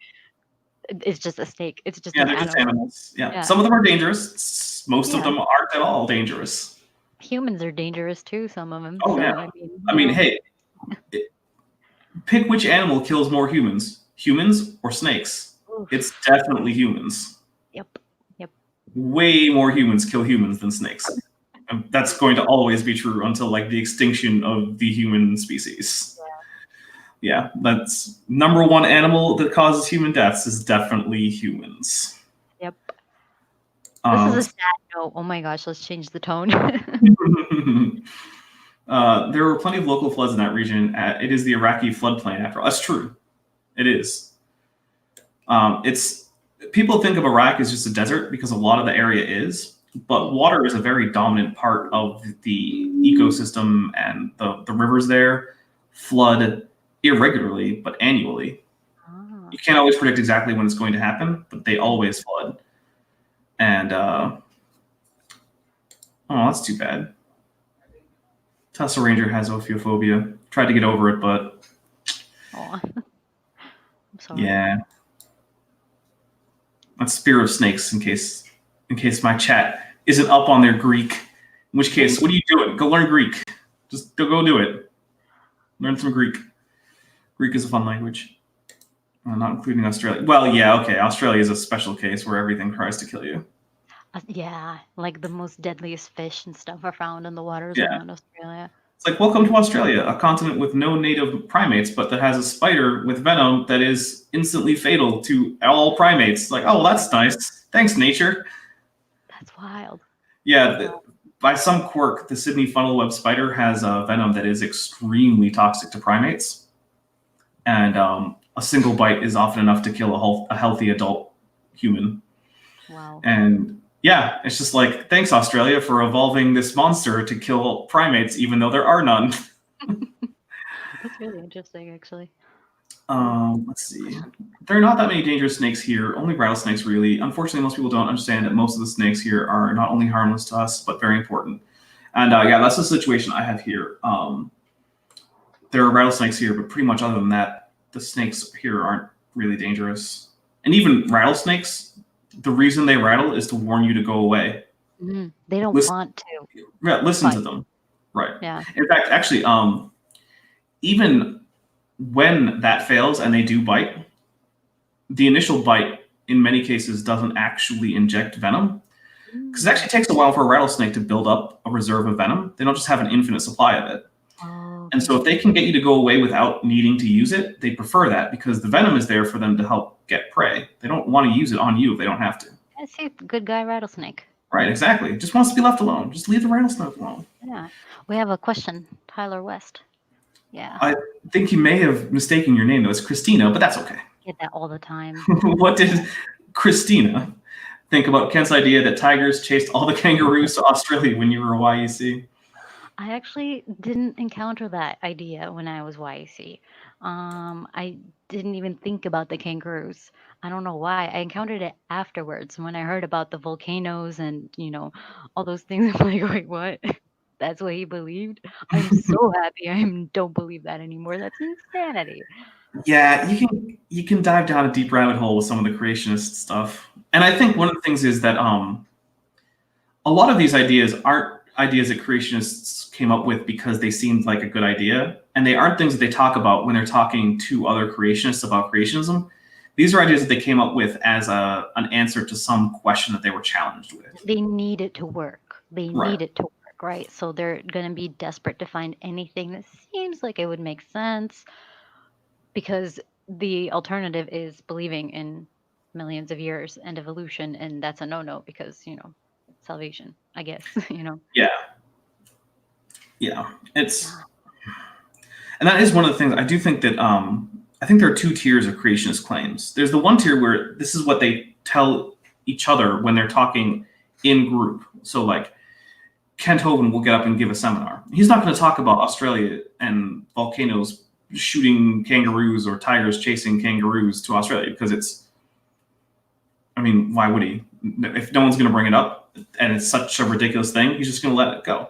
It's just a snake. It's just they're just animals. Yeah. Some of them are dangerous. Most of them aren't at all dangerous. Humans are dangerous too, some of them. Oh, so, yeah. I mean, hey, pick which animal kills more humans. Humans or snakes? Oof. It's definitely humans. Yep. Way more humans kill humans than snakes. And that's going to always be true until like the extinction of the human species. Yeah, that's number 1 animal that causes human deaths is definitely humans. Yep. This is a sad note. Oh my gosh, let's change the tone. There were plenty of local floods in that region. It is the Iraqi floodplain after all. That's true. It is. People think of Iraq as just a desert because a lot of the area is. but water is a very dominant part of the ecosystem, and the rivers there flood irregularly but annually. Ah. You can't always predict exactly when it's going to happen, but they always flood. And oh, that's too bad. Tesla Ranger has ophiophobia. Tried to get over it, but Oh. I'm sorry. yeah. That's Spear of Snakes, in case my chat isn't up on their Greek. In which case, what are you doing? Go learn Greek. Just go do it. Learn some Greek. Greek is a fun language. Not including Australia. Well, yeah, okay. Australia is a special case where everything tries to kill you. Yeah, like the most deadliest fish and stuff are found in the waters Yeah. around Australia. It's like, welcome to Australia, a continent with no native primates, but that has a spider with venom that is instantly fatal to all primates. Like, oh, well, that's nice. Thanks, nature. That's wild. Yeah, by some quirk, the Sydney funnel-web spider has a venom that is extremely toxic to primates. And a single bite is often enough to kill a healthy adult human. Wow. And yeah, it's just like, thanks, Australia, for evolving this monster to kill primates, even though there are none. That's really interesting, actually. Let's see. There are not that many dangerous snakes here, only rattlesnakes, really. Unfortunately, most people don't understand that most of the snakes here are not only harmless to us, but very important. And yeah, that's the situation I have here. There are rattlesnakes here, but pretty much other than that, the snakes here aren't really dangerous. And even rattlesnakes, the reason they rattle is to warn you to go away. They don't want to. Yeah, listen to them. Right. Yeah. In fact, actually, even when that fails and they do bite, the initial bite in many cases doesn't actually inject venom, because it actually takes a while for a rattlesnake to build up a reserve of venom. They don't just have an infinite supply of it. And so if they can get you to go away without needing to use it, they prefer that, because the venom is there for them to help get prey. They don't want to use it on you if they don't have to. I see, good guy rattlesnake. Right, exactly. Just wants to be left alone. Just leave the rattlesnake alone. Yeah. We have a question. Tyler West. Yeah. I think you may have mistaken your name, though. It's Kristina, but that's okay. I get that all the time. What did Kristina think about Kent's idea that tigers chased all the kangaroos to Australia when you were a YEC? I actually didn't encounter that idea when I was YEC. I didn't even think about the kangaroos. I don't know why. I encountered it afterwards when I heard about the volcanoes and, all those things. I'm like, wait, what? That's what he believed? I'm so happy I don't believe that anymore. That's insanity. Yeah, you can dive down a deep rabbit hole with some of the creationist stuff. And I think one of the things is that a lot of these ideas aren't ideas that creationists came up with because they seemed like a good idea, and they aren't things that they talk about when they're talking to other creationists about creationism. These are ideas that they came up with as an answer to some question that they were challenged with. They need it to work. They need it to work, right? So they're going to be desperate to find anything that seems like it would make sense, because the alternative is believing in millions of years and evolution, and that's a no-no because, salvation, I guess, Yeah, it's, and that is one of the things I do think that I think there are two tiers of creationist claims. There's the one tier where this is what they tell each other when they're talking in group. So like Kent Hovind will get up and give a seminar. He's not going to talk about Australia and volcanoes shooting kangaroos or tigers chasing kangaroos to Australia, because why would he? If no one's going to bring it up and it's such a ridiculous thing, he's just going to let it go.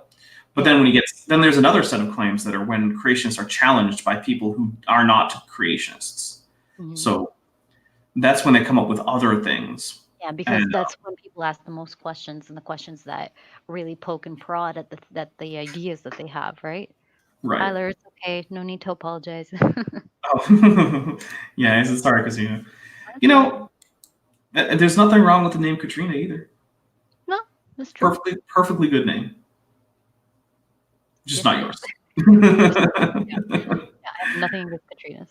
But then then there's another set of claims that are when creationists are challenged by people who are not creationists. Mm-hmm. So that's when they come up with other things. Yeah, because that's when people ask the most questions, and the questions that really poke and prod at the ideas that they have, right? Right. Tyler, it's okay. No need to apologize. Oh. Yeah, it's sorry, Kristina. There's nothing wrong with the name Katrina either. No, that's true. Perfectly good name. Just not yours. I have nothing with Katrina's.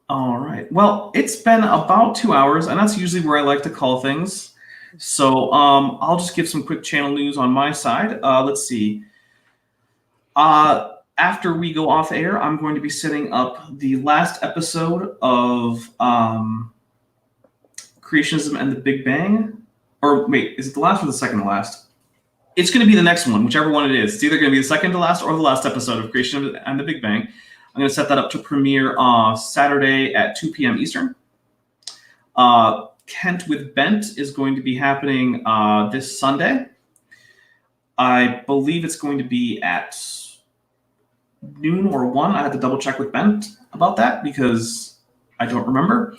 All right. Well, it's been about 2 hours, and that's usually where I like to call things. So I'll just give some quick channel news on my side. Let's see. After we go off air, I'm going to be setting up the last episode of Creationism and the Big Bang. or wait, is it the last or the second to last? It's going to be the next one, whichever one it is. It's either going to be the second to last or the last episode of Creation and the Big Bang. I'm going to set that up to premiere Saturday at 2 p.m. Eastern. Kent with Bent is going to be happening this Sunday. I believe it's going to be at noon or 1. I had to double check with Bent about that because I don't remember.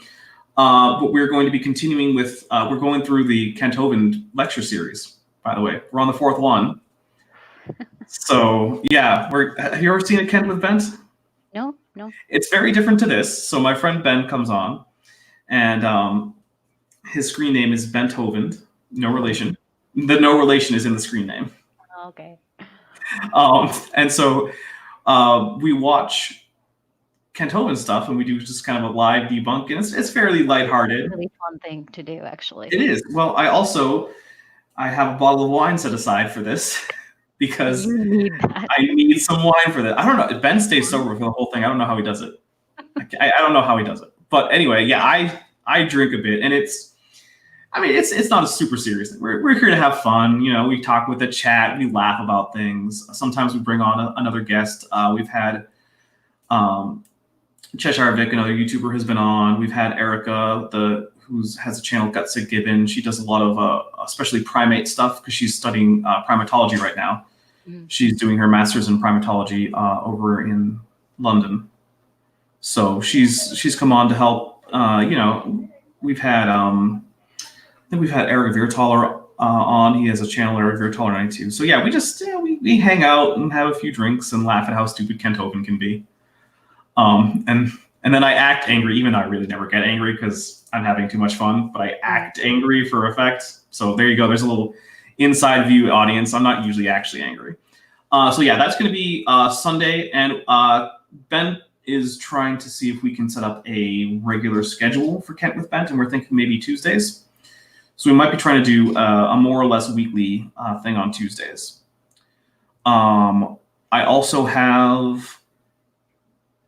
But we're going to be continuing with, we're going through the Kent Hovind lecture series, by the way. We're on the 4th one. So, yeah, have you ever seen a Kent with Bent? No. It's very different to this. So my friend Ben comes on, and his screen name is Bent Hovind. No relation. The no relation is in the screen name. Okay. And so we watch Kent Hovind stuff, and we do just kind of a live debunk, and it's fairly lighthearted. It's a really fun thing to do, actually. It is. Well, I have a bottle of wine set aside for this because You need that. I need some wine for that. I don't know. Ben stays sober for the whole thing. I don't know how he does it. I don't know how he does it. But anyway, yeah, I drink a bit, and it's not a super serious thing. We're here to have fun. You know, we talk with the chat, we laugh about things. Sometimes we bring on another guest. We've had Cheshire Vic, another YouTuber, has been on. We've had Erica, who has a channel, Gutsa Gibbon. She does a lot of especially primate stuff because she's studying primatology right now. Mm. She's doing her master's in primatology over in London. So she's come on to help. We've had I think we've had Eric Viertaler on. He has a channel, Eric Viertaler 92. So yeah, we hang out and have a few drinks and laugh at how stupid Kent Hovind can be. And then I act angry, even though I really never get angry because I'm having too much fun, but I act angry for effect. So there you go. There's a little inside view audience. I'm not usually actually angry. So yeah, that's going to be Sunday. And Ben is trying to see if we can set up a regular schedule for Kent with Bent, and we're thinking maybe Tuesdays. So we might be trying to do a more or less weekly thing on Tuesdays. I also have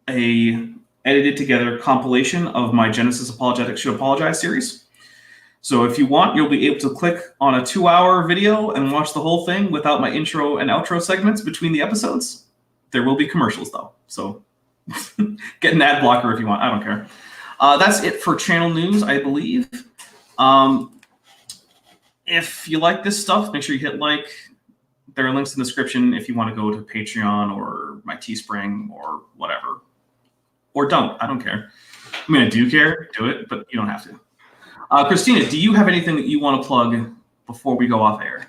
a edited together compilation of my Genesis Apologetics Should Apologize series. So if you want, you'll be able to click on a 2-hour video and watch the whole thing without my intro and outro segments between the episodes. There will be commercials though, so get an ad blocker if you want. I don't care. That's it for channel news, I believe. If you like this stuff, make sure you hit like. There are links in the description if you want to go to Patreon or my Teespring or whatever. Or don't. I don't care. I mean, I do care. Do it, but you don't have to. Kristina, do you have anything that you want to plug before we go off air?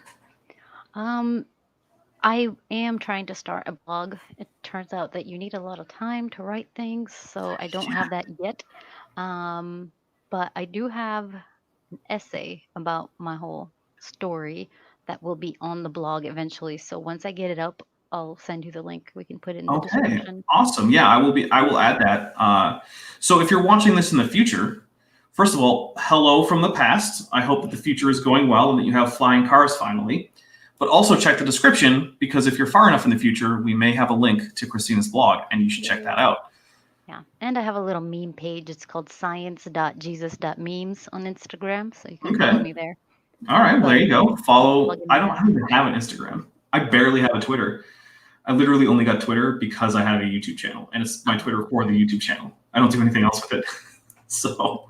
I am trying to start a blog. It turns out that you need a lot of time to write things, so I don't have that yet. But I do have an essay about my whole story that will be on the blog eventually. So once I get it up, I'll send you the link. We can put it in the description. Awesome. Yeah, I will add that. So if you're watching this in the future, first of all, hello from the past. I hope that the future is going well and that you have flying cars finally. But also check the description, because if you're far enough in the future, we may have a link to Kristina's blog, and you should check that out. Yeah, and I have a little meme page. It's called science.jesus.memes on Instagram, so you can follow me there. All right, well, there you go. Follow. I don't even have an Instagram. I barely have a Twitter. I literally only got Twitter because I have a YouTube channel, and it's my Twitter for the YouTube channel. I don't do anything else with it. So,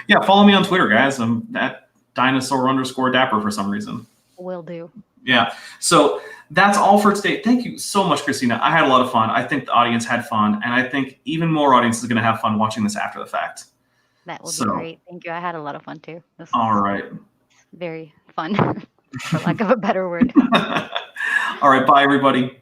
yeah, follow me on Twitter, guys. I'm at dinosaur_dapper for some reason. Will do. Yeah. So that's all for today. Thank you so much, Kristina. I had a lot of fun. I think the audience had fun, and I think even more audience is going to have fun watching this after the fact. That will be great. Thank you. I had a lot of fun too. All right. Very fun, for lack of a better word. All right. Bye, everybody.